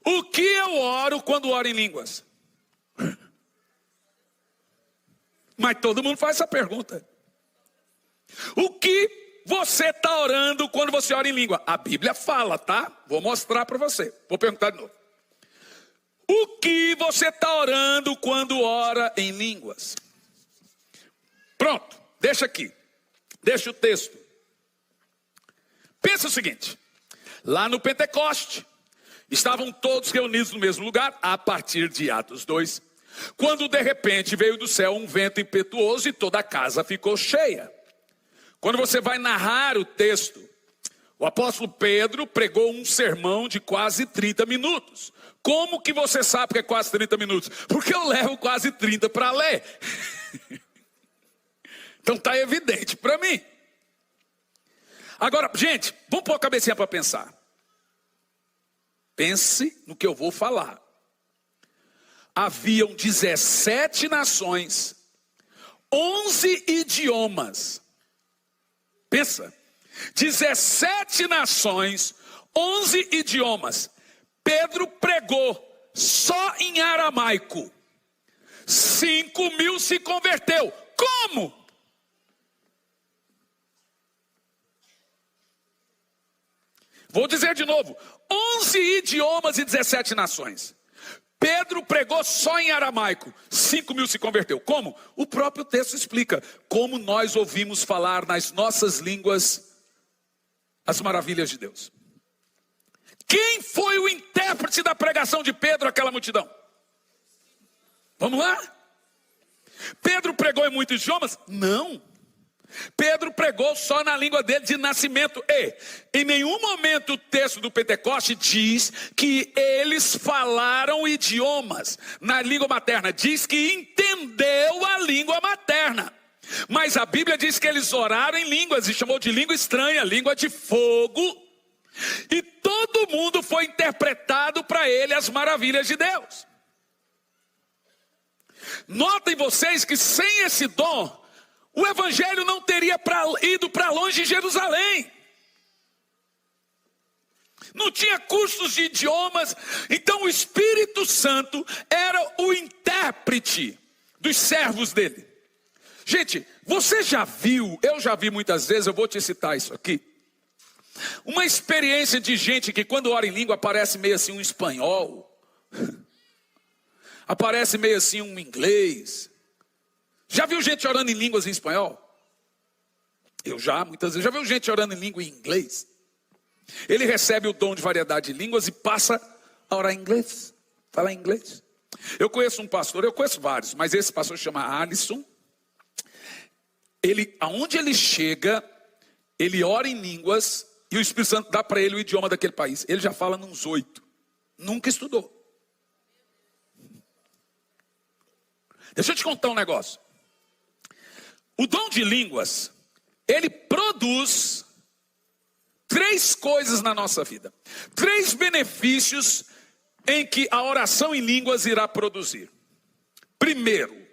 A: O que eu oro quando oro em línguas? Mas todo mundo faz essa pergunta. O que você está orando quando você ora em língua? A Bíblia fala, tá? Vou mostrar para você. Vou perguntar de novo. O que você está orando quando ora em línguas? Pronto, deixa aqui. Deixa o texto. Pensa o seguinte. Lá no Pentecoste, estavam todos reunidos no mesmo lugar, a partir de Atos 2, quando de repente veio do céu um vento impetuoso e toda a casa ficou cheia. Quando você vai narrar o texto, o apóstolo Pedro pregou um sermão de quase 30 minutos. Como que você sabe que é quase 30 minutos? Porque eu levo quase 30 para ler. Então está evidente para mim. Agora, gente, vamos pôr a cabecinha para pensar. Pense no que eu vou falar. Haviam 17 nações, 11 idiomas. Pensa, 17 nações, 11 idiomas. Pedro pregou só em aramaico. 5.000 se converteu. Como? Vou dizer de novo, 11 idiomas e 17 nações. Pedro pregou só em aramaico, 5.000 se converteu. Como? O próprio texto explica, como nós ouvimos falar nas nossas línguas as maravilhas de Deus. Quem foi o intérprete da pregação de Pedro àquela multidão? Vamos lá? Pedro pregou em muitos idiomas? Não. Pedro pregou só na língua dele de nascimento. E em nenhum momento o texto do Pentecoste diz que eles falaram idiomas na língua materna. Diz que entendeu a língua materna. Mas a Bíblia diz que eles oraram em línguas e chamou de língua estranha, língua de fogo. E todo mundo foi interpretado para ele as maravilhas de Deus. Notem vocês que sem esse dom, o evangelho não teria ido para longe de Jerusalém. Não tinha cursos de idiomas. Então o Espírito Santo era o intérprete dos servos dele. Gente, você já viu, eu já vi muitas vezes, eu vou te citar isso aqui. Uma experiência de gente que quando ora em língua aparece meio assim um espanhol. Aparece meio assim um inglês. Já viu gente orando em línguas em espanhol? Eu já, muitas vezes. Já viu gente orando em língua em inglês? Ele recebe o dom de variedade de línguas e passa a orar em inglês. Falar em inglês. Eu conheço um pastor, eu conheço vários, mas esse pastor chama Alisson. Aonde ele chega, ele ora em línguas e o Espírito Santo dá para ele o idioma daquele país. Ele já fala nos 8. Nunca estudou. Deixa eu te contar um negócio. O dom de línguas, ele produz 3 coisas na nossa vida. 3 benefícios em que a oração em línguas irá produzir. Primeiro,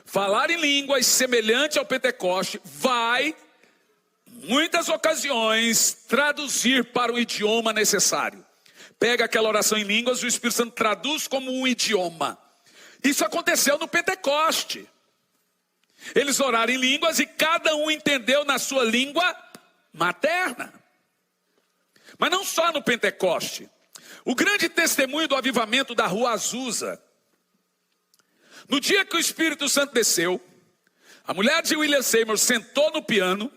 A: falar em línguas semelhante ao Pentecoste vai, em muitas ocasiões, traduzir para o idioma necessário. Pega aquela oração em línguas e o Espírito Santo traduz como um idioma. Isso aconteceu no Pentecoste. Eles oraram em línguas e cada um entendeu na sua língua materna. Mas não só no Pentecoste. O grande testemunho do avivamento da Rua Azusa. No dia que o Espírito Santo desceu, a mulher de William Seymour sentou no piano.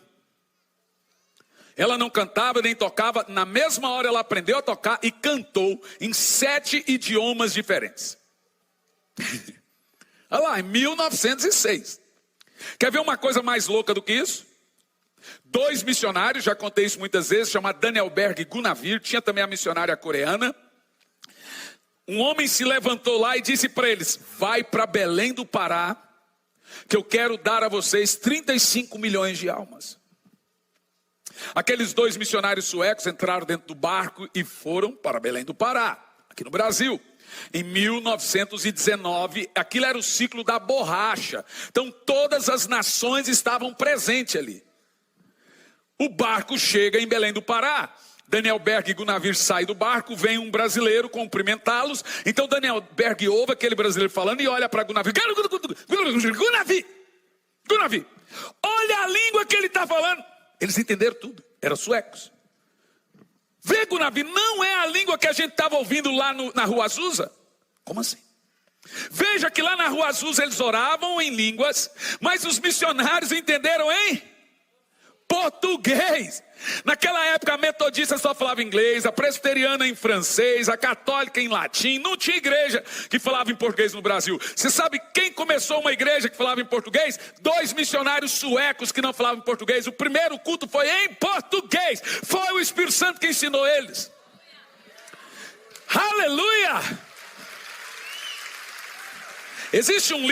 A: Ela não cantava nem tocava. Na mesma hora ela aprendeu a tocar e cantou em 7 idiomas diferentes. Olha lá, em 1906. Quer ver uma coisa mais louca do que isso? 2 missionários, já contei isso muitas vezes, chamado Daniel Berg e Gunavir, tinha também a missionária coreana. Um homem se levantou lá e disse para eles: vai para Belém do Pará, que eu quero dar a vocês 35 milhões de almas. Aqueles 2 missionários suecos entraram dentro do barco e foram para Belém do Pará, aqui no Brasil. Em 1919, aquilo era o ciclo da borracha. Então todas as nações estavam presentes ali. O barco chega em Belém do Pará. Daniel Berg e Gunavir saem do barco, vem um brasileiro cumprimentá-los. Então Daniel Berg ouve aquele brasileiro falando e olha para Gunavir. Gunavir, olha a língua que ele está falando. Eles entenderam tudo, eram suecos. Vê, Gunavir, não é a língua que a gente estava ouvindo lá na Rua Azusa? Como assim? Veja que lá na Rua Azusa eles oravam em línguas, mas os missionários entenderam em português. Naquela época a metodista só falava inglês, a presbiteriana em francês, a católica em latim. Não tinha igreja que falava em português no Brasil. Você sabe quem começou uma igreja que falava em português? 2 missionários suecos que não falavam em português. O primeiro culto foi em português. Foi o Espírito Santo que ensinou eles. Aleluia! Existe um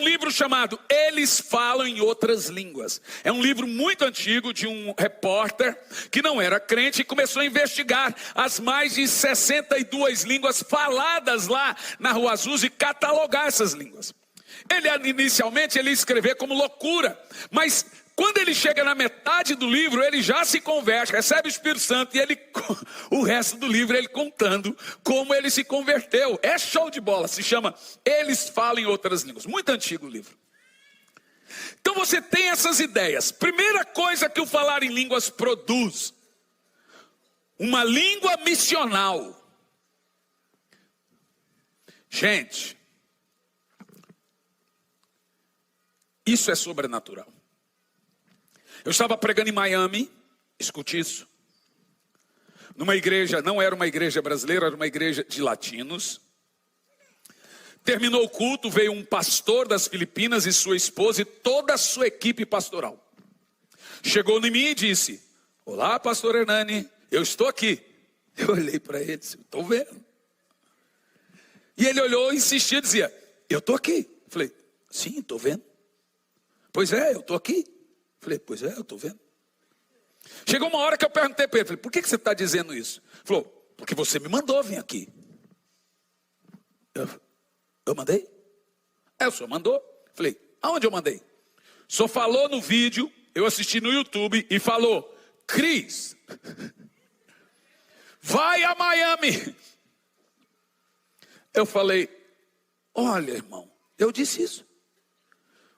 A: livro chamado Eles Falam em Outras Línguas. É um livro muito antigo de um repórter que não era crente e começou a investigar as mais de 62 línguas faladas lá na Rua Azusa e catalogar essas línguas. Inicialmente ele ia escrever como loucura, mas quando ele chega na metade do livro, ele já se converte, recebe o Espírito Santo e o resto do livro ele contando como ele se converteu. É show de bola, se chama Eles Falam em Outras Línguas. Muito antigo o livro. Então você tem essas ideias. Primeira coisa que o falar em línguas produz: uma língua missional. Gente, isso é sobrenatural. Eu estava pregando em Miami, escute isso, numa igreja, não era uma igreja brasileira, era uma igreja de latinos. Terminou o culto, veio um pastor das Filipinas e sua esposa e toda a sua equipe pastoral. Chegou em mim e disse: olá, pastor Hernani, eu estou aqui. Eu olhei para ele e disse: estou vendo. E ele olhou e insistia, dizia: eu estou aqui. Eu falei: sim, estou vendo. Pois é, eu estou aqui. Falei: pois é, eu estou vendo. Chegou uma hora que eu perguntei para ele, falei: por que você está dizendo isso? Ele falou: porque você me mandou vir aqui. Eu mandei? O senhor mandou? Falei: aonde eu mandei? O senhor falou no vídeo, eu assisti no YouTube e falou: Cris, vai a Miami. Eu falei: olha, irmão, eu disse isso.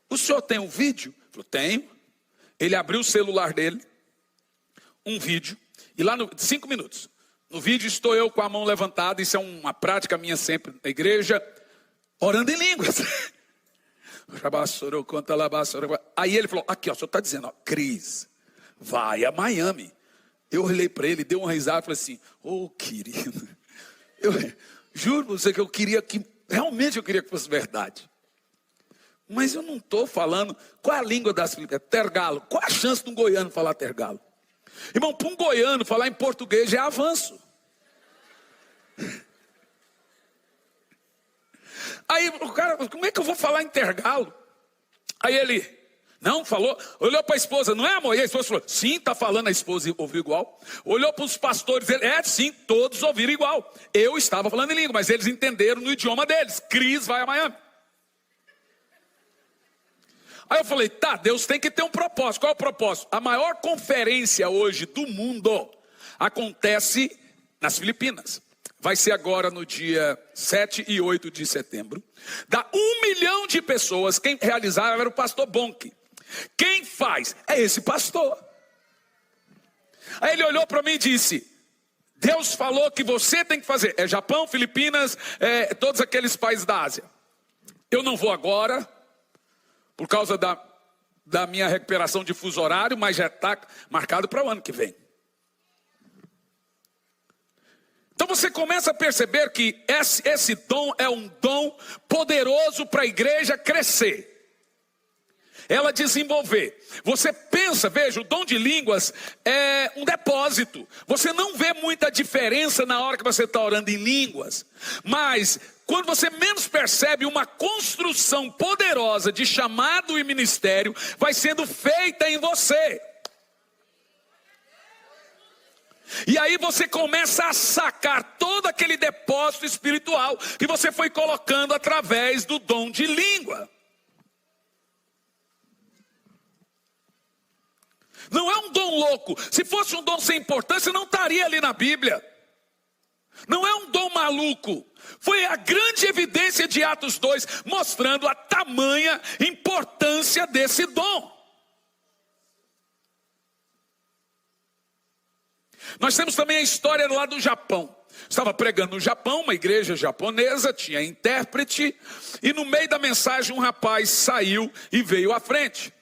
A: O senhor tem um vídeo? Ele falou: tenho. Ele abriu o celular dele, um vídeo, e lá 5 minutos. No vídeo estou eu com a mão levantada, isso é uma prática minha sempre na igreja, orando em línguas. Aí ele falou: aqui, ó, o senhor está dizendo, ó, Cris, vai a Miami. Eu olhei para ele, dei uma risada e falei assim: ô querido, eu juro para você que realmente eu queria que fosse verdade. Mas eu não estou falando. Qual é a língua das Filipinas? Tergalo. Qual a chance de um goiano falar tergalo? Irmão, para um goiano falar em português é avanço. Aí o cara: como é que eu vou falar em tergalo? Aí ele: não, falou. Olhou para a esposa: não é, amor? E a esposa falou: sim, está falando. A esposa ouviu igual. Olhou para os pastores: ele: sim, todos ouviram igual. Eu estava falando em língua, mas eles entenderam no idioma deles. Cris vai a Miami. Aí eu falei: tá, Deus tem que ter um propósito. Qual é o propósito? A maior conferência hoje do mundo acontece nas Filipinas. Vai ser agora no dia 7 e 8 de setembro. Dá 1 milhão de pessoas. Quem realizava era o pastor Bonk. Quem faz? É esse pastor. Aí ele olhou para mim e disse: Deus falou que você tem que fazer. É Japão, Filipinas, todos aqueles países da Ásia. Eu não vou agora, por causa da minha recuperação de fuso horário, mas já está marcado para o ano que vem. Então você começa a perceber que esse dom é um dom poderoso para a igreja crescer. Ela desenvolver. Você pensa, veja, o dom de línguas é um depósito. Você não vê muita diferença na hora que você está orando em línguas. Mas quando você menos percebe, uma construção poderosa de chamado e ministério vai sendo feita em você. E aí você começa a sacar todo aquele depósito espiritual que você foi colocando através do dom de língua. Não é um dom louco. Se fosse um dom sem importância, não estaria ali na Bíblia. Não é um dom maluco. Foi a grande evidência de Atos 2, mostrando a tamanha importância desse dom. Nós temos também a história lá do Japão. Estava pregando no Japão, uma igreja japonesa, tinha intérprete, e no meio da mensagem um rapaz saiu e veio à frente.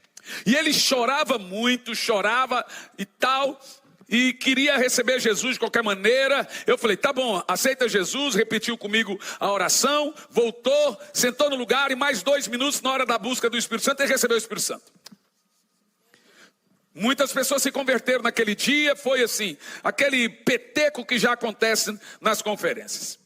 A: E ele chorava muito, chorava e tal, e queria receber Jesus de qualquer maneira. Eu falei, tá bom, aceita Jesus, repetiu comigo a oração, voltou, sentou no lugar, e mais 2 minutos na hora da busca do Espírito Santo, ele recebeu o Espírito Santo. Muitas pessoas se converteram naquele dia, foi assim, aquele peteco que já acontece nas conferências.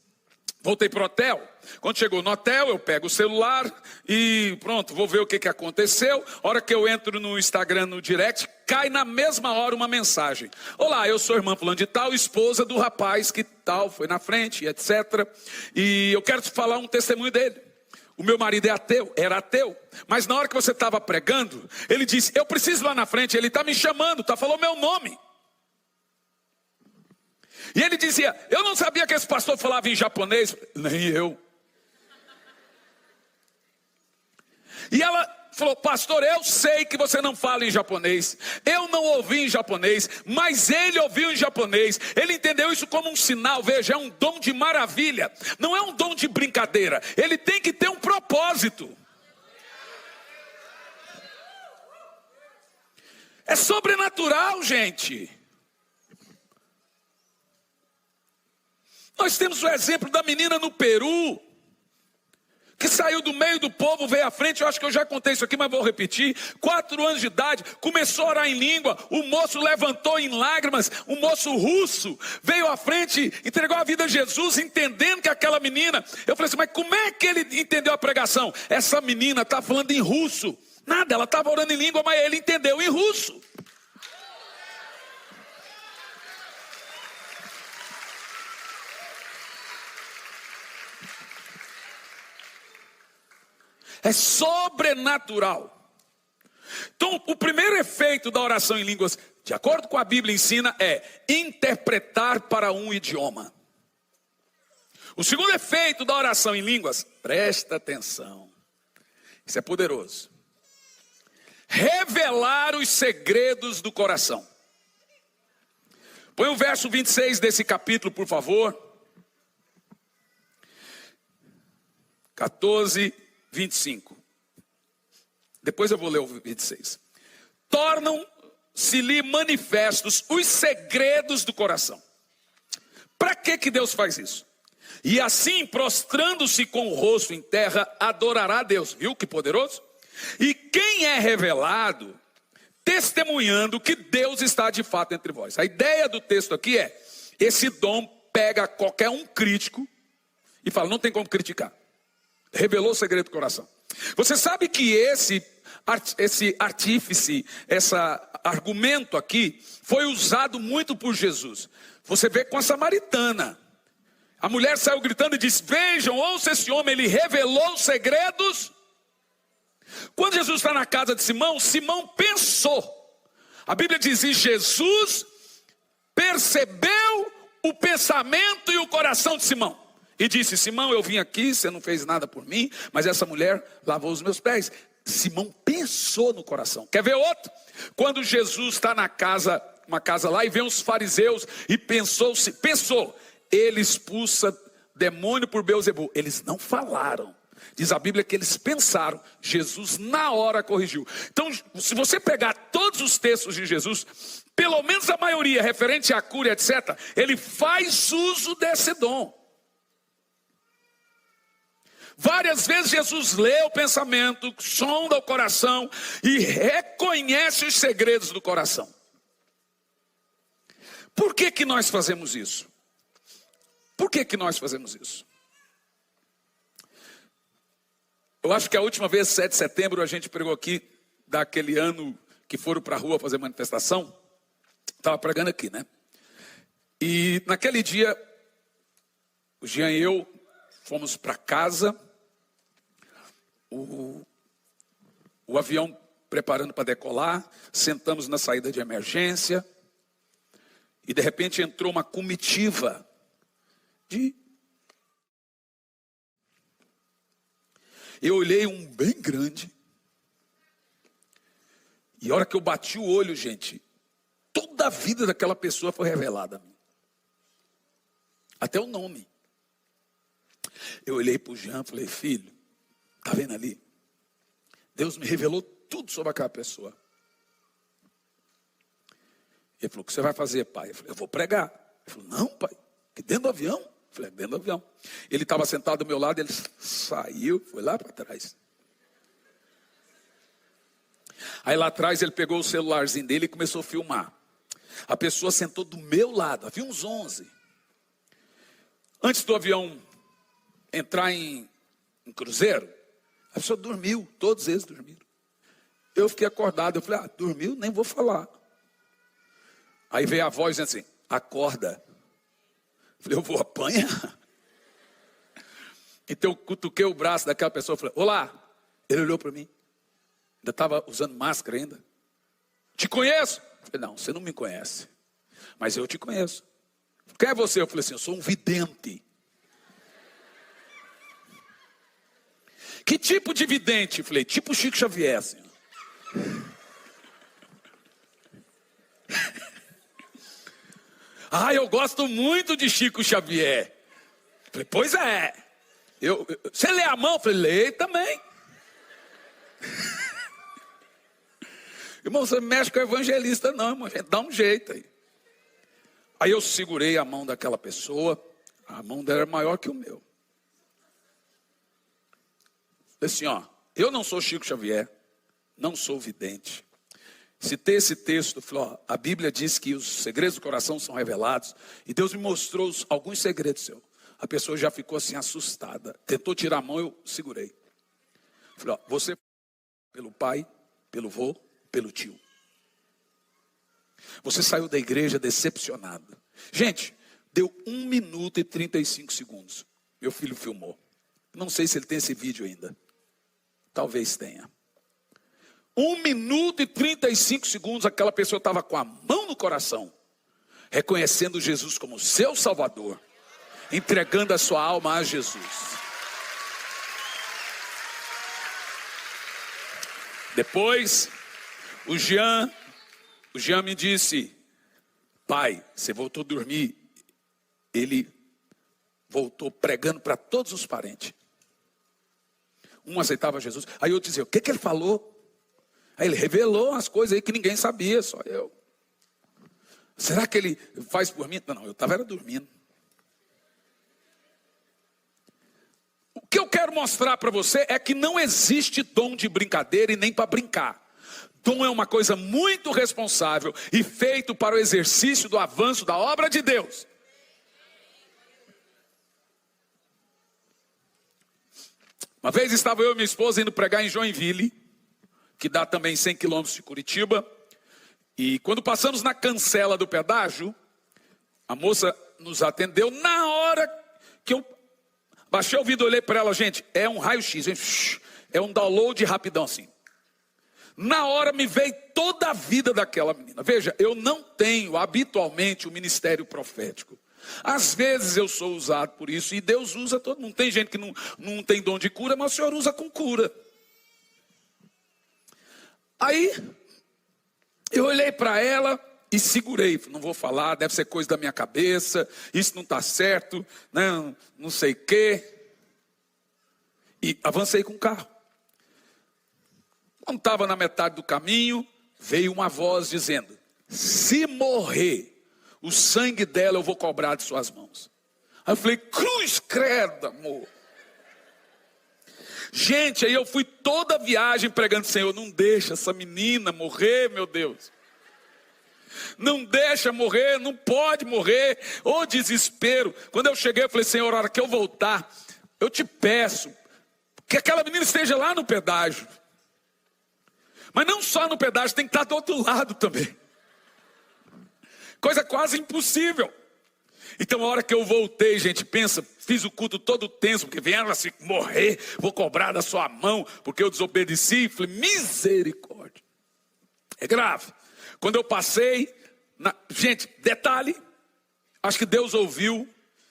A: Voltei para o hotel. Quando chegou no hotel, eu pego o celular e pronto, vou ver o que aconteceu. A hora que eu entro no Instagram, no direct, cai na mesma hora uma mensagem. Olá, eu sou a irmã fulano de tal, esposa do rapaz que tal, foi na frente, etc. E eu quero te falar um testemunho dele. O meu marido é ateu, era ateu. Mas na hora que você estava pregando, ele disse, eu preciso ir lá na frente, ele está me chamando, falou meu nome. E ele dizia, eu não sabia que esse pastor falava em japonês. Nem eu. E ela falou, pastor, eu sei que você não fala em japonês. Eu não ouvi em japonês, mas ele ouviu em japonês. Ele entendeu isso como um sinal. Veja, é um dom de maravilha. Não é um dom de brincadeira. Ele tem que ter um propósito. É sobrenatural, gente. Nós temos o exemplo da menina no Peru, que saiu do meio do povo, veio à frente. Eu acho que eu já contei isso aqui, mas vou repetir. 4 anos de idade, começou a orar em língua. O moço levantou em lágrimas. O moço russo veio à frente, entregou a vida a Jesus, entendendo que aquela menina... Eu falei assim, mas como é que ele entendeu a pregação? Essa menina está falando em russo. Nada, ela estava orando em língua, mas ele entendeu em russo. É sobrenatural. Então, o primeiro efeito da oração em línguas, de acordo com a Bíblia ensina, é interpretar para um idioma. O segundo efeito da oração em línguas, presta atenção, isso é poderoso. Revelar os segredos do coração. Põe o verso 26 desse capítulo, por favor. 14, 25. Depois eu vou ler o 26. Tornam-se-lhe manifestos os segredos do coração. Para que Deus faz isso? E assim, prostrando-se com o rosto em terra, adorará a Deus. Viu que poderoso? E quem é revelado, testemunhando que Deus está de fato entre vós. A ideia do texto aqui é, esse dom pega qualquer um crítico e fala, não tem como criticar. Revelou o segredo do coração. Você sabe que esse artífice, esse argumento aqui, foi usado muito por Jesus. Você vê com a samaritana. A mulher saiu gritando e disse, vejam, ouça esse homem, ele revelou os segredos. Quando Jesus está na casa de Simão, Simão pensou. A Bíblia diz, e Jesus percebeu o pensamento e o coração de Simão. E disse, Simão, eu vim aqui, você não fez nada por mim, mas essa mulher lavou os meus pés. Simão pensou no coração. Quer ver outro? Quando Jesus está na casa, uma casa lá, e vê uns fariseus, e pensou, ele expulsa demônio por Beelzebu. Eles não falaram. Diz a Bíblia que eles pensaram. Jesus na hora corrigiu. Então, se você pegar todos os textos de Jesus, pelo menos a maioria, referente à cura, etc., ele faz uso desse dom. Várias vezes Jesus lê o pensamento, sonda o coração e reconhece os segredos do coração. Por que nós fazemos isso? Por que nós fazemos isso? Eu acho que a última vez, 7 de setembro, a gente pregou aqui, daquele ano que foram para a rua fazer manifestação. Estava pregando aqui, né? E naquele dia, o Jean e eu fomos para casa. O avião preparando para decolar, sentamos na saída de emergência, e de repente entrou uma comitiva Eu olhei um bem grande, e a hora que eu bati o olho, gente, toda a vida daquela pessoa foi revelada a mim. Até o nome. Eu olhei para o Jean e falei, filho, está vendo ali? Deus me revelou tudo sobre aquela pessoa. Ele falou, o que você vai fazer, pai? Eu falei, eu vou pregar. Ele falou, não, pai, que dentro do avião? Eu falei, dentro do avião. Ele estava sentado do meu lado, ele saiu, foi lá para trás. Aí lá atrás ele pegou o celularzinho dele e começou a filmar. A pessoa sentou do meu lado, havia uns 11. Antes do avião entrar em cruzeiro, a pessoa dormiu, todos eles dormiram. Eu fiquei acordado, eu falei, dormiu? Nem vou falar. Aí veio a voz dizendo assim, acorda. Eu falei, eu vou apanhar. Então eu cutuquei o braço daquela pessoa e falei, olá. Ele olhou para mim, ainda estava usando máscara ainda. Te conheço? Eu falei, não, você não me conhece, mas eu te conheço. Quem é você? Eu falei assim, eu sou um vidente. Que tipo de vidente? Eu falei, tipo Chico Xavier, senhor. Eu gosto muito de Chico Xavier. Eu falei, pois é. Você lê a mão? Eu falei, leio também. Irmão, você não mexe com o evangelista não, irmão. A gente dá um jeito aí. Aí eu segurei a mão daquela pessoa. A mão dela era maior que o meu. Falei assim, eu não sou Chico Xavier. Não sou vidente. Citei esse texto, falei, a Bíblia diz que os segredos do coração são revelados. E Deus me mostrou alguns segredos seus. A pessoa já ficou assim assustada. Tentou tirar a mão, eu segurei. Falei, você pelo pai, pelo vô, pelo tio. Você saiu da igreja decepcionado. Gente, deu 1 minuto e 35 segundos. Meu filho filmou. Não sei se ele tem esse vídeo ainda. Talvez tenha. 1 minuto e 35 segundos, aquela pessoa estava com a mão no coração, reconhecendo Jesus como seu Salvador, entregando a sua alma a Jesus. Depois, o Jean me disse, pai, você voltou a dormir. Ele voltou pregando para todos os parentes. Um aceitava Jesus. Aí eu dizia, o que ele falou? Aí ele revelou as coisas aí que ninguém sabia, só eu. Será que ele faz por mim? Não, eu estava dormindo. O que eu quero mostrar para você é que não existe dom de brincadeira e nem para brincar. Dom é uma coisa muito responsável e feito para o exercício do avanço da obra de Deus. Uma vez estava eu e minha esposa indo pregar em Joinville, que dá também 100 quilômetros de Curitiba. E quando passamos na cancela do pedágio, a moça nos atendeu. Na hora que eu baixei o vidro, olhei para ela, gente, é um raio-x, é um download rapidão assim. Na hora me veio toda a vida daquela menina. Veja, eu não tenho habitualmente o ministério profético. Às vezes eu sou usado por isso e Deus usa todo mundo. Tem gente que não tem dom de cura, mas o Senhor usa com cura. Aí, eu olhei para ela e segurei. Não vou falar, deve ser coisa da minha cabeça. Isso não está certo, não sei o quê. E avancei com o carro. Quando estava na metade do caminho, veio uma voz dizendo, se morrer, o sangue dela eu vou cobrar de suas mãos. Aí eu falei, cruz credo, amor. Gente, aí eu fui toda a viagem pregando, Senhor, não deixa essa menina morrer, meu Deus. Não deixa morrer, não pode morrer. Ô desespero. Quando eu cheguei, eu falei, Senhor, a hora que eu voltar, eu te peço que aquela menina esteja lá no pedágio. Mas não só no pedágio, tem que estar do outro lado também. Coisa quase impossível. Então a hora que eu voltei, gente, pensa, fiz o culto todo tenso, porque vieram assim, morrer, vou cobrar da sua mão, porque eu desobedeci, falei, misericórdia. É grave. Quando eu passei, gente, detalhe, acho que Deus ouviu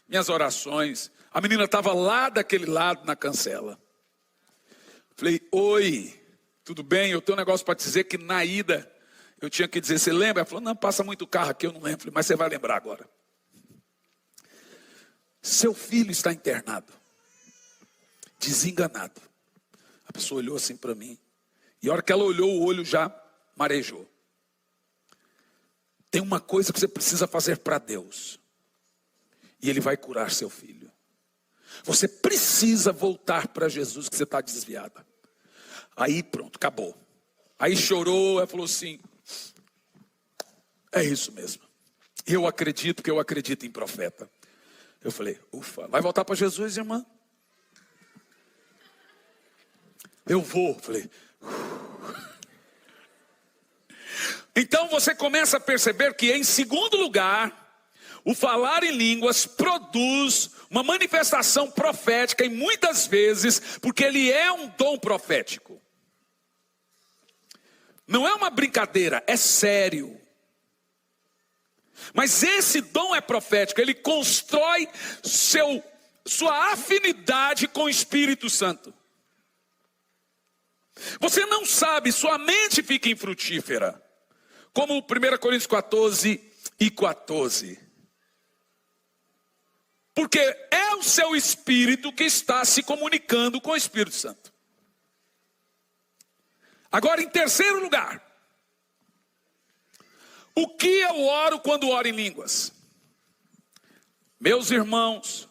A: minhas orações. A menina estava lá daquele lado na cancela. Falei, oi, tudo bem? Eu tenho um negócio para te dizer que na ida eu tinha que dizer, você lembra? Ela falou, não, passa muito carro aqui, eu não lembro. Falei, mas você vai lembrar agora. Seu filho está internado, desenganado. A pessoa olhou assim para mim. E a hora que ela olhou, o olho já marejou. Tem uma coisa que você precisa fazer para Deus. E Ele vai curar seu filho. Você precisa voltar para Jesus, que você está desviada. Aí pronto, acabou. Aí chorou, ela falou assim, é isso mesmo. Eu acredito que eu acredito em profeta. Eu falei, ufa, vai voltar para Jesus, irmã? Eu vou, falei. Então você começa a perceber que, em segundo lugar, o falar em línguas produz uma manifestação profética, e muitas vezes, porque ele é um dom profético. Não é uma brincadeira, é sério. Mas esse dom é profético, ele constrói sua afinidade com o Espírito Santo. Você não sabe, sua mente fica infrutífera. Como 1 Coríntios 14:14. Porque é o seu espírito que está se comunicando com o Espírito Santo. Agora, em terceiro lugar, o que eu oro quando oro em línguas? Meus irmãos,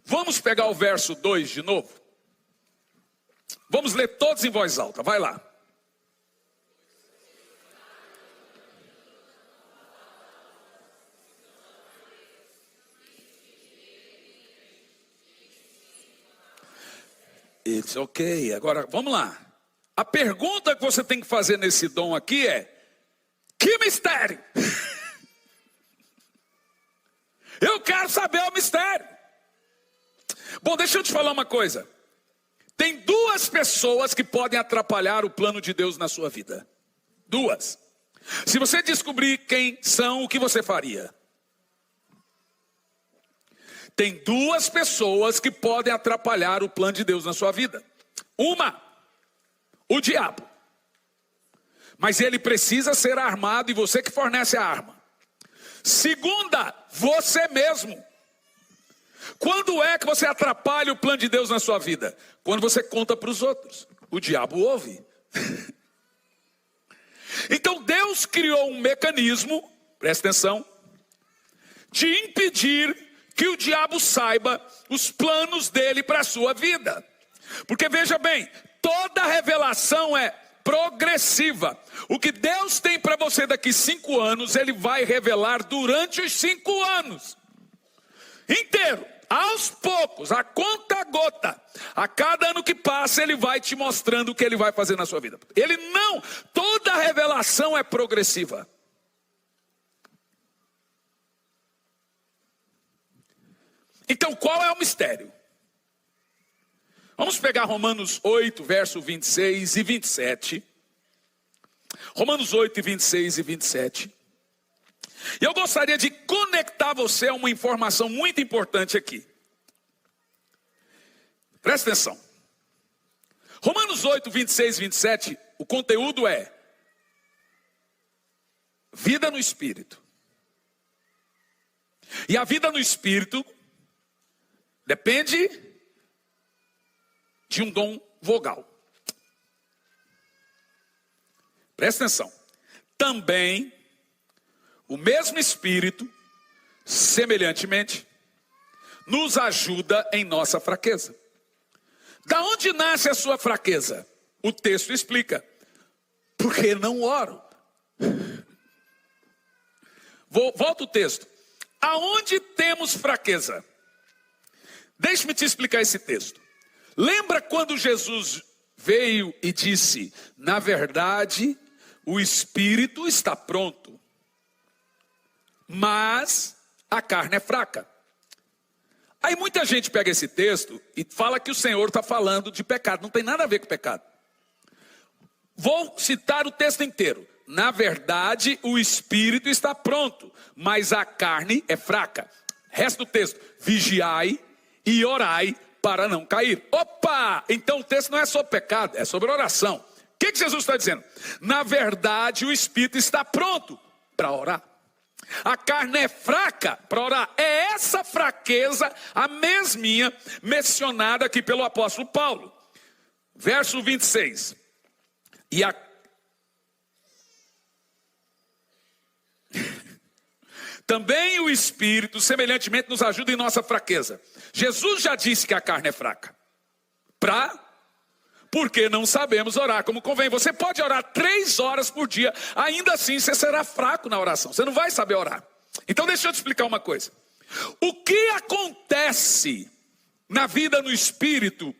A: vamos pegar o verso 2 de novo? Vamos ler todos em voz alta, vai lá. It's ok, agora vamos lá. A pergunta que você tem que fazer nesse dom aqui é: que mistério? Eu quero saber o mistério. Bom, deixa eu te falar uma coisa. Tem duas pessoas que podem atrapalhar o plano de Deus na sua vida. Duas. Se você descobrir quem são, o que você faria? Tem duas pessoas que podem atrapalhar o plano de Deus na sua vida. Uma, o diabo. Mas ele precisa ser armado e você que fornece a arma. Segunda, você mesmo. Quando é que você atrapalha o plano de Deus na sua vida? Quando você conta para os outros. O diabo ouve. Então Deus criou um mecanismo, presta atenção, de impedir que o diabo saiba os planos dele para a sua vida. Porque veja bem, toda revelação é progressiva. O que Deus tem para você daqui 5 anos, Ele vai revelar durante os 5 anos inteiro, aos poucos, a conta gota. A cada ano que passa, Ele vai te mostrando o que Ele vai fazer na sua vida. Toda revelação é progressiva. Então, qual é o mistério? Vamos pegar Romanos 8, verso 26 e 27. Romanos 8, 26 e 27. E eu gostaria de conectar você a uma informação muito importante aqui. Presta atenção. Romanos 8, 26 e 27, o conteúdo é vida no Espírito. E a vida no Espírito depende de um dom vogal. Presta atenção. Também o mesmo Espírito, semelhantemente, nos ajuda em nossa fraqueza. Da onde nasce a sua fraqueza? O texto explica. Porque não oro. Volta o texto. Aonde temos fraqueza? Deixe-me te explicar esse texto. Lembra quando Jesus veio e disse: na verdade, o Espírito está pronto, mas a carne é fraca. Aí muita gente pega esse texto e fala que o Senhor está falando de pecado. Não tem nada a ver com pecado. Vou citar o texto inteiro. Na verdade, o espírito está pronto, mas a carne é fraca. Resto do texto: vigiai e orai para não cair. Opa! Então o texto não é sobre pecado, é sobre oração. O que Jesus está dizendo? Na verdade, o espírito está pronto para orar. A carne é fraca para orar. É essa fraqueza, a mesminha, mencionada aqui pelo apóstolo Paulo. Verso 26. Também o Espírito, semelhantemente, nos ajuda em nossa fraqueza. Jesus já disse que a carne é fraca. Porque não sabemos orar como convém. Você pode orar 3 horas por dia, ainda assim você será fraco na oração. Você não vai saber orar. Então deixa eu te explicar uma coisa. O que acontece na vida no Espírito,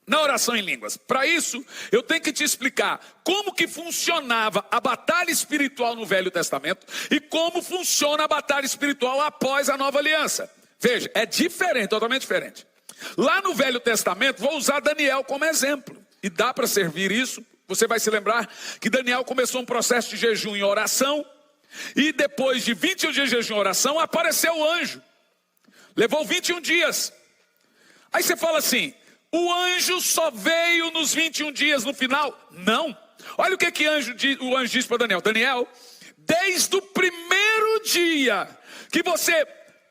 A: na oração em línguas? Para isso, eu tenho que te explicar como que funcionava a batalha espiritual no Velho Testamento e como funciona a batalha espiritual após a Nova Aliança. Veja, é diferente, totalmente diferente. Lá no Velho Testamento, vou usar Daniel como exemplo. E dá para servir isso. Você vai se lembrar que Daniel começou um processo de jejum e oração. E depois de 21 dias de jejum e oração, apareceu o anjo. Levou 21 dias. Aí você fala assim: o anjo só veio nos 21 dias no final? Não. Olha o que o anjo disse para Daniel. Daniel, desde o primeiro dia que você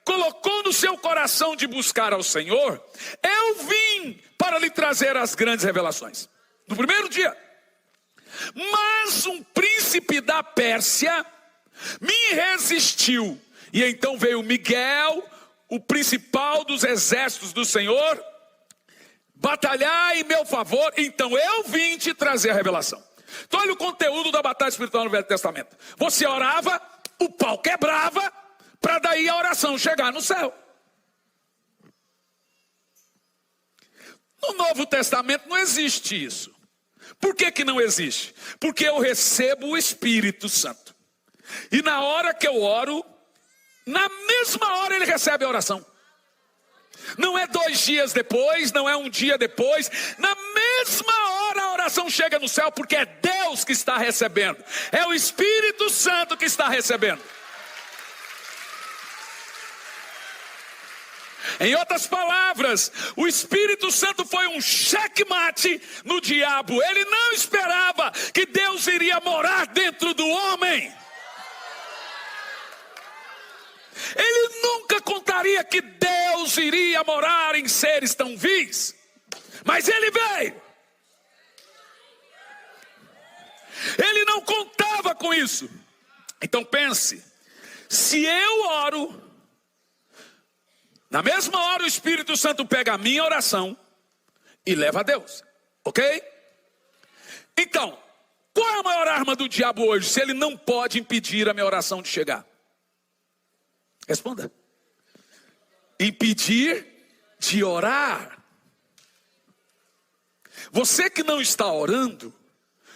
A: colocou no seu coração de buscar ao Senhor, eu vim para lhe trazer as grandes revelações. No primeiro dia. Mas um príncipe da Pérsia me resistiu. E então veio Miguel, o principal dos exércitos do Senhor, batalhar em meu favor. Então eu vim te trazer a revelação. Então olha o conteúdo da batalha espiritual no Velho Testamento. Você orava, o pau quebrava, para daí a oração chegar no céu. No Novo Testamento não existe isso. Por que não existe? Porque eu recebo o Espírito Santo. E na hora que eu oro, na mesma hora ele recebe a oração. Não é 2 dias depois, não é 1 dia depois. Na mesma hora a oração chega no céu, porque é Deus que está recebendo. É o Espírito Santo que está recebendo. Em outras palavras, o Espírito Santo foi um checkmate no diabo. Ele não esperava que Deus iria morar dentro do homem. Ele nunca contaria que Deus iria morar em seres tão vis. Mas ele veio. Ele não contava com isso. Então pense, se eu oro, na mesma hora o Espírito Santo pega a minha oração e leva a Deus, ok? Então, qual é a maior arma do diabo hoje, se ele não pode impedir a minha oração de chegar? Responda. Impedir de orar. Você que não está orando,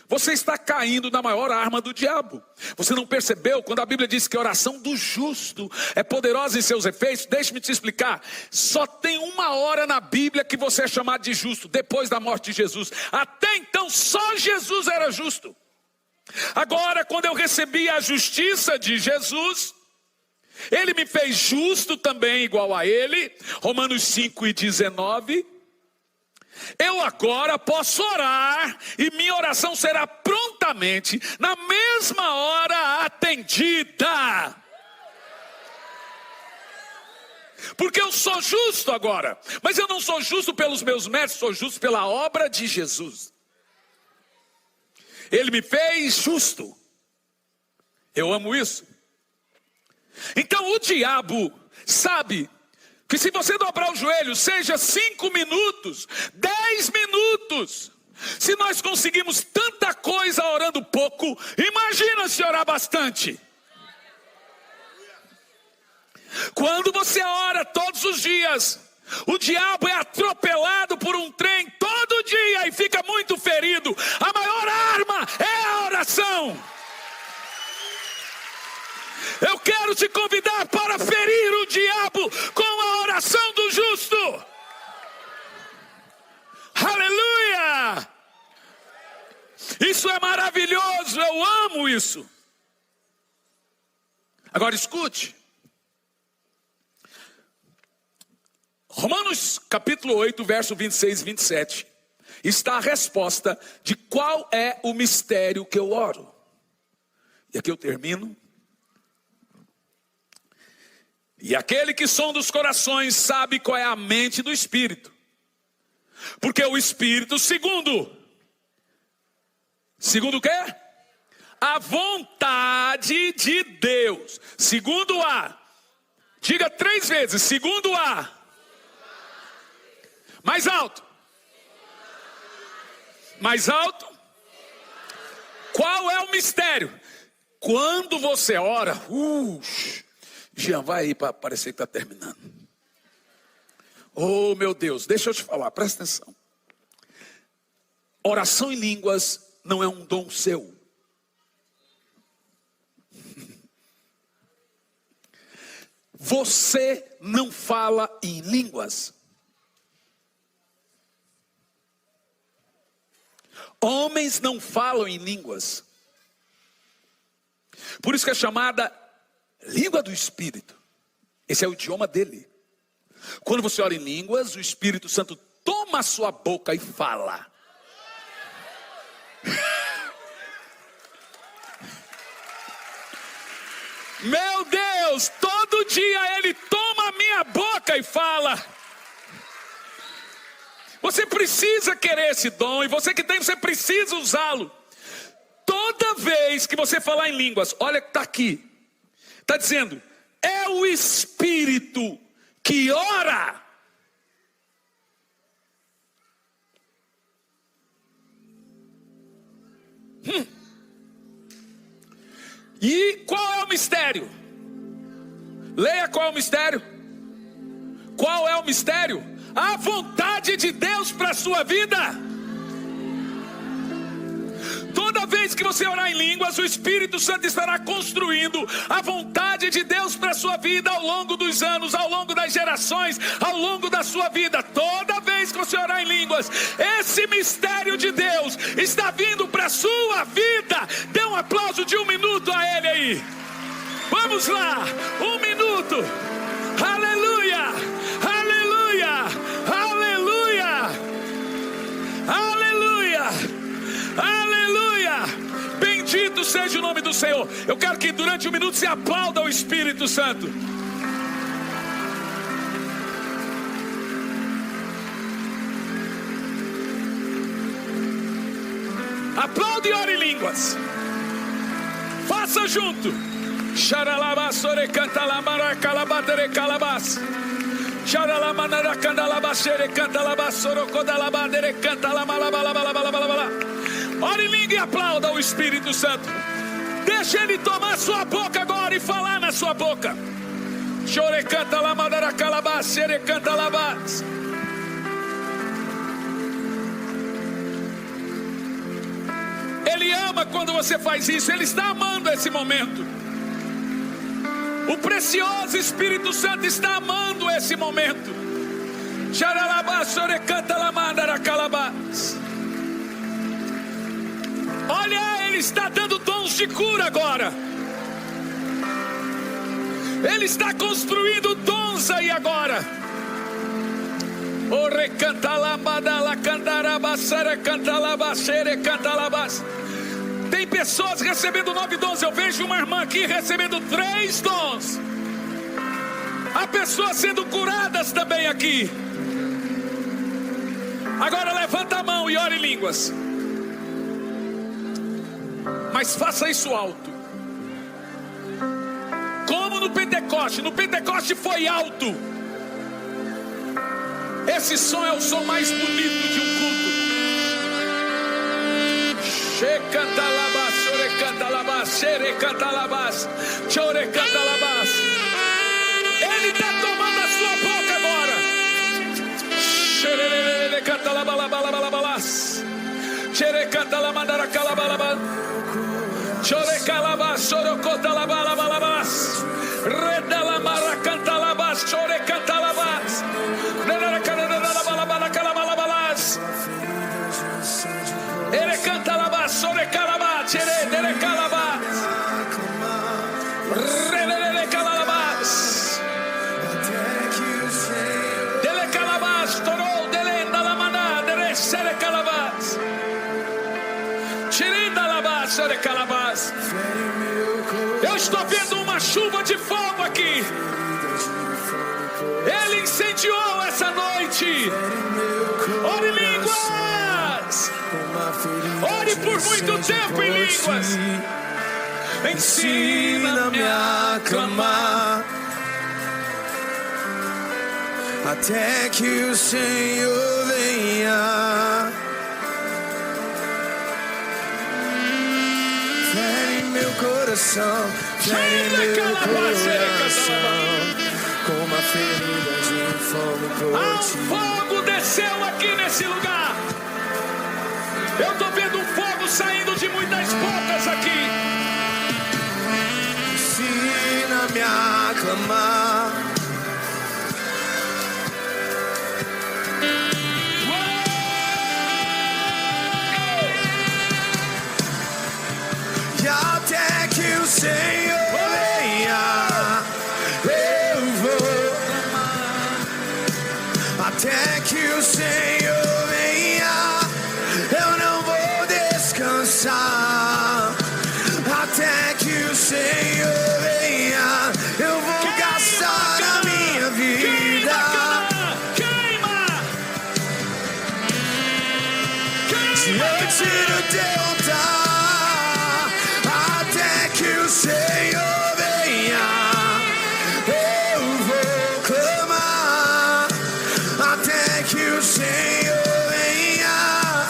A: você está caindo na maior arma do diabo. Você não percebeu quando a Bíblia diz que a oração do justo é poderosa em seus efeitos? Deixe-me te explicar. Só tem 1 hora na Bíblia que você é chamado de justo, depois da morte de Jesus. Até então só Jesus era justo. Agora, quando eu recebi a justiça de Jesus, ele me fez justo também igual a ele. Romanos 5:19. Eu agora posso orar e minha oração será prontamente, na mesma hora, atendida. Porque eu sou justo agora. Mas eu não sou justo pelos meus méritos, sou justo pela obra de Jesus. Ele me fez justo. Eu amo isso. Então o diabo sabe que se você dobrar o joelho, seja 5 minutos, 10 minutos, se nós conseguimos tanta coisa orando pouco, imagina se orar bastante. Quando você ora todos os dias, o diabo é atropelado por um trem todo dia e fica muito ferido. A maior arma é a oração. Eu quero te convidar para ferir o diabo com a oração do justo. Aleluia! Isso Isso é maravilhoso, eu amo isso. Agora escute. Romanos capítulo 8, verso 26 e 27. Está a resposta de qual é o mistério que eu oro. E aqui eu termino. E aquele que sonda os corações sabe qual é a mente do Espírito. Porque o Espírito, segundo o quê? A vontade de Deus. Segundo a. Diga 3 vezes. Segundo a. Mais alto. Mais alto. Qual é o mistério? Quando você ora, Jean, vai aí para parecer que está terminando. Oh meu Deus, deixa eu te falar, presta atenção. Oração em línguas não é um dom seu. Você não fala em línguas. Homens não falam em línguas. Por isso que é chamada língua do Espírito. Esse é o idioma dele. Quando você ora em línguas, o Espírito Santo toma a sua boca e fala. Meu Deus, todo dia ele toma a minha boca e fala. Você precisa querer esse dom, e você que tem, você precisa usá-lo. Toda vez que você falar em línguas, olha que está aqui, está dizendo, é o Espírito que ora. E qual é o mistério? Leia qual é o mistério. Qual é o mistério? A vontade de Deus para a sua vida. Toda vez que você orar em línguas, o Espírito Santo estará construindo a vontade de Deus para a sua vida ao longo dos anos, ao longo das gerações, ao longo da sua vida. Toda vez que você orar em línguas, esse mistério de Deus está vindo para a sua vida. Dê um aplauso de 1 minuto a ele aí. Vamos lá, 1 minuto. Aleluia, aleluia, aleluia, aleluia, aleluia. Bendito seja o nome do Senhor. Eu quero que durante 1 minuto se aplauda o Espírito Santo. Aplaude e ore em línguas. Faça junto. Xaralabasore canta lamara calabadere calabas. Xaralamanara candalabasere canta labasoro codalabadere canta lamalabalabalabalabalabala. Ore em língua e aplauda o Espírito Santo. Deixa ele tomar sua boca agora e falar na sua boca. Chore canta lamadara calabas, xere canta labas. Ele ama quando você faz isso. Ele está amando esse momento. O precioso Espírito Santo está amando esse momento. Olha, ele está dando dons de cura agora. Ele está construindo dons aí agora. O recanta lambada la cantarabasara canta labasere canta labas. Tem pessoas recebendo 9 dons. Eu vejo uma irmã aqui recebendo 3 dons. Há pessoas sendo curadas também aqui. Agora levanta a mão e ore em línguas. Mas faça isso alto. Como no Pentecoste. No Pentecoste foi alto. Esse som é o som mais bonito de um culto. Shekantalabas, chorecantalabas, xerecantalabas, chorecantalabas. Ele está tomando a sua boca agora. Xerecantalabalabalabalabalas, xerecantalamandaracalabalabal, chorecalabas, chorocotalabalabalabas, redalamaracantalabalabas, chorecantalabas, redalacantalabalabalabalabalabas. Ele canta lá, chuva de fogo aqui. Ele incendiou essa noite. Ore em línguas. Ore por muito tempo em línguas. Ensina-me a clamar
B: até que o Senhor venha. Fere meu coração, fere meu coração, com uma ferida de fome por ti.
A: Fogo desceu aqui nesse lugar. Eu tô vendo um fogo saindo de muitas bocas aqui.
B: Ensina-me a clamar. E até que o Senhor venha, eu vou. Até que o Senhor venha, eu não vou descansar. Até que o Senhor venha, eu vou gastar a minha vida. Diante do teu altar, até que o Senhor venha, eu vou clamar. Até que o Senhor venha,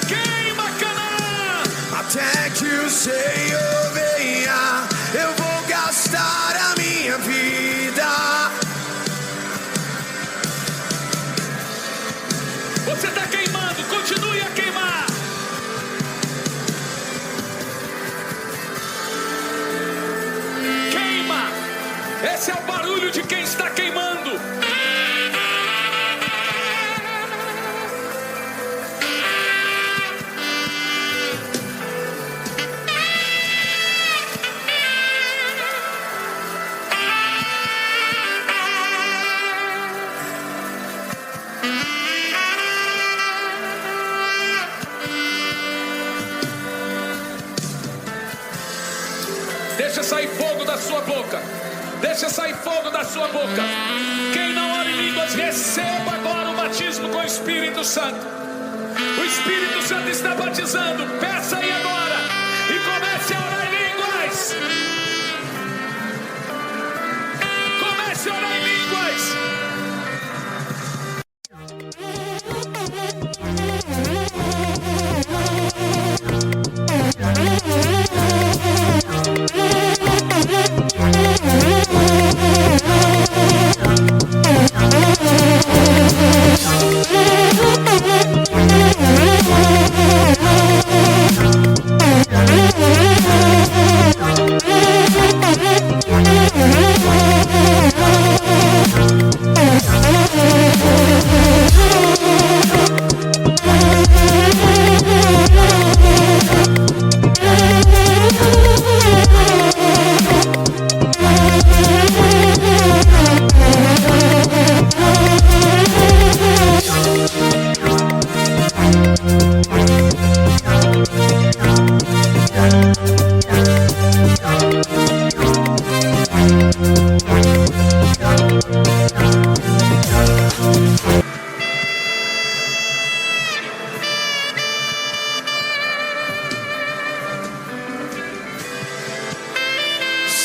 A: Queima, Canaã.
B: até que o Senhor venha, eu vou gastar a minha vida.
A: Você está queimando, continue a queimar. Queima. Esse é o barulho de quem está queimando. Deixa sair fogo da sua boca. Deixa sair fogo da sua boca. Quem não ora em línguas, receba agora o batismo com o Espírito Santo. O Espírito Santo está batizando. Peça aí agora e comece a orar em línguas. Comece a orar em línguas.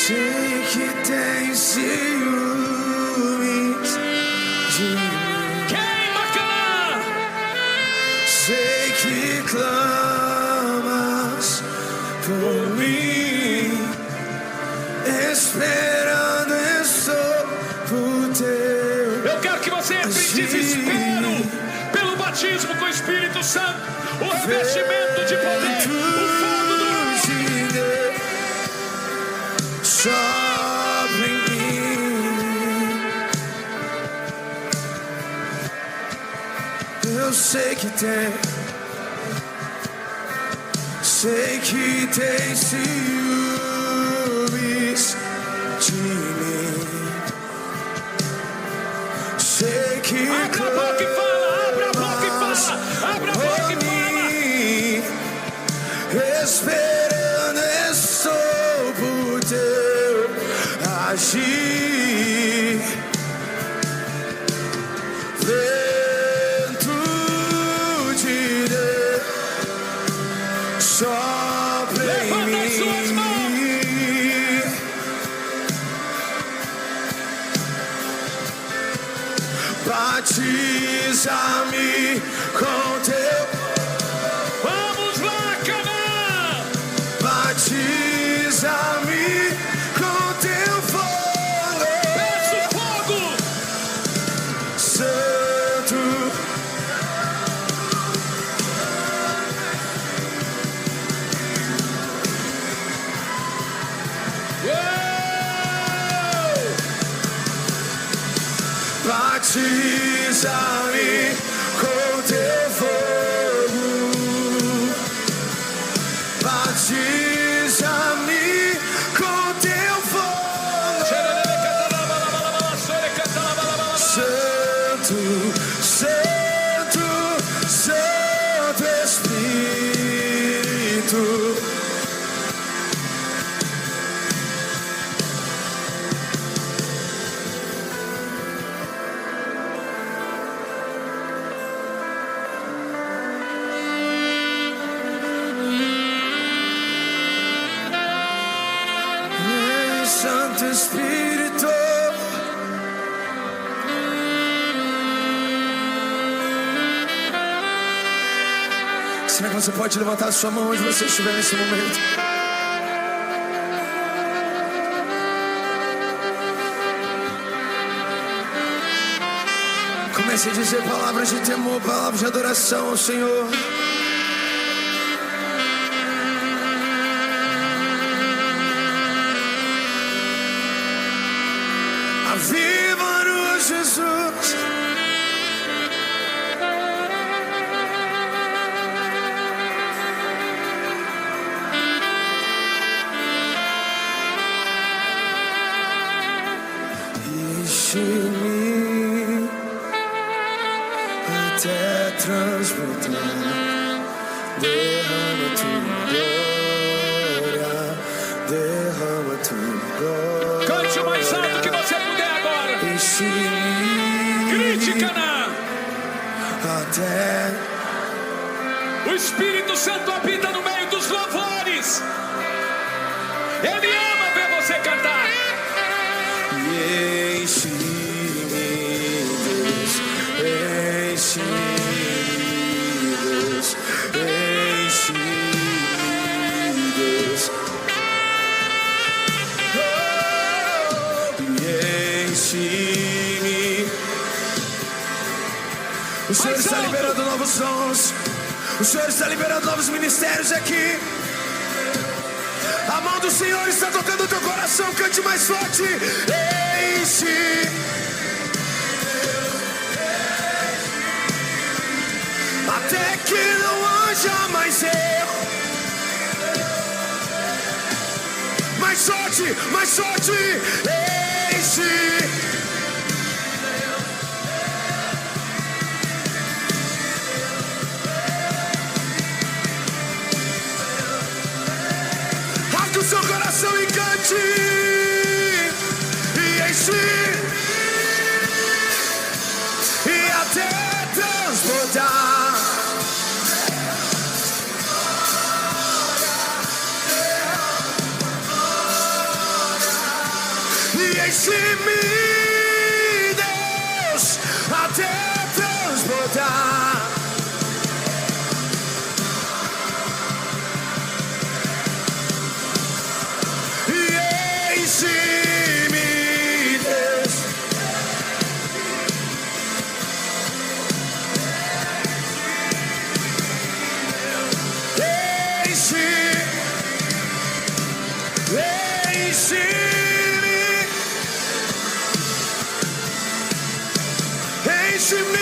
B: Sei que tem ciúmes de mim.
A: Queima, Canaã.
B: Sei que clamas por mim. Esperando estou por teu.
A: Eu quero que você entre em desespero pelo batismo com o Espírito Santo, o revestimento de poder, o fogo do
B: sobre mim. Eu sei que tem ciúmes de mim. Sei que
A: abra a boca e fala, abra a boca e fala, abra a boca e fala.
B: esperando estou por agir. Vento de Deus sopra em mim. Batiza-me com teu.
A: Vamos lá, Canaã!
B: Batiza-me com teu fogo.
A: Peço fogo!
B: Santo. Batiza-me com teu fogo. Batiza-me com teu fogo. Santo, Santo, Santo Espírito. Santo Espírito. Será que você pode levantar a sua mão onde você estiver nesse momento? Comece a dizer palavras de temor, palavras de adoração ao Senhor. Aviva-nos, Jesus. Enche-me até transbordar. Derrama tua glória, derrama tua glória.
A: Cante o mais alto que você puder agora.
B: Enche-me
A: Grite, Canaã.
B: até.
A: O Espírito Santo habita no meio dos louvores. Ele ama ver você cantar.
B: Enche-me, Deus, enche-me, Deus, enche-me, Deus. Enche-me. O Senhor está liberando novos dons. O Senhor está liberando novos ministérios aqui. A mão do Senhor está tocando o teu coração. Cante mais forte. Enche. Até que não haja mais erro. Mais forte, mais forte. Enche. Rasgue o seu coração e cante. E enche. E até transbordar. E enche-me, Deus, até transbordar. E enche-me, Deus. Enche-me.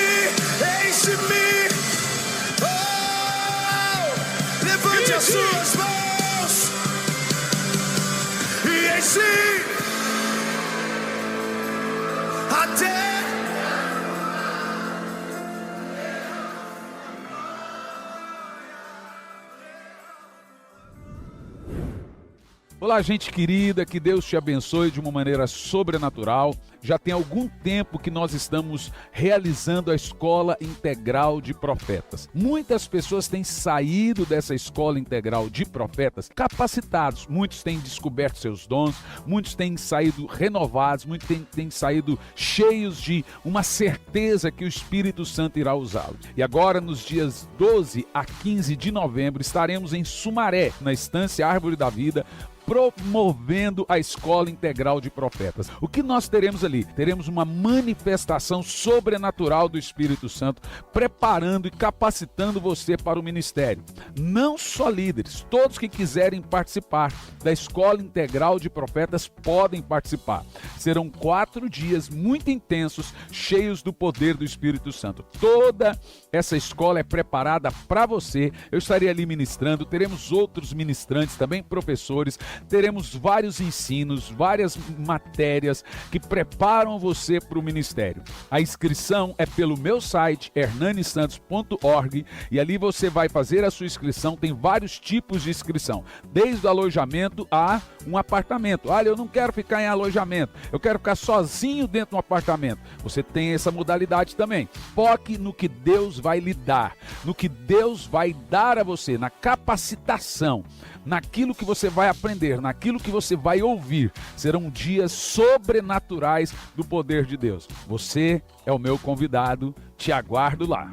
A: Olá, gente querida, que Deus te abençoe de uma maneira sobrenatural. Já tem algum tempo que nós estamos realizando a Escola Integral de Profetas. Muitas pessoas têm saído dessa Escola Integral de Profetas capacitados. Muitos têm descoberto seus dons, muitos têm saído renovados, muitos têm saído cheios de uma certeza que o Espírito Santo irá usá-los. E agora, nos dias 12 a 15 de novembro, estaremos em Sumaré, na Estância Árvore da Vida, promovendo a Escola Integral de Profetas. O que nós teremos ali? Teremos uma manifestação sobrenatural do Espírito Santo, preparando e capacitando você para o ministério. Não só líderes, todos que quiserem participar da Escola Integral de Profetas podem participar. Serão 4 dias muito intensos, cheios do poder do Espírito Santo. Toda essa escola é preparada para você. Eu estarei ali ministrando, teremos outros ministrantes, também professores. Teremos vários ensinos, várias matérias que preparam você para o ministério. A inscrição é pelo meu site, hernanisantos.org, e ali você vai fazer a sua inscrição. Tem vários tipos de inscrição, desde o alojamento a um apartamento. Olha, eu não quero ficar em alojamento, eu quero ficar sozinho dentro de um apartamento. Você tem essa modalidade também. Foque no que Deus vai lhe dar, no que Deus vai dar a você, na capacitação, naquilo que você vai aprender, naquilo que você vai ouvir. Serão dias sobrenaturais do poder de Deus. Você é o meu convidado, te aguardo lá.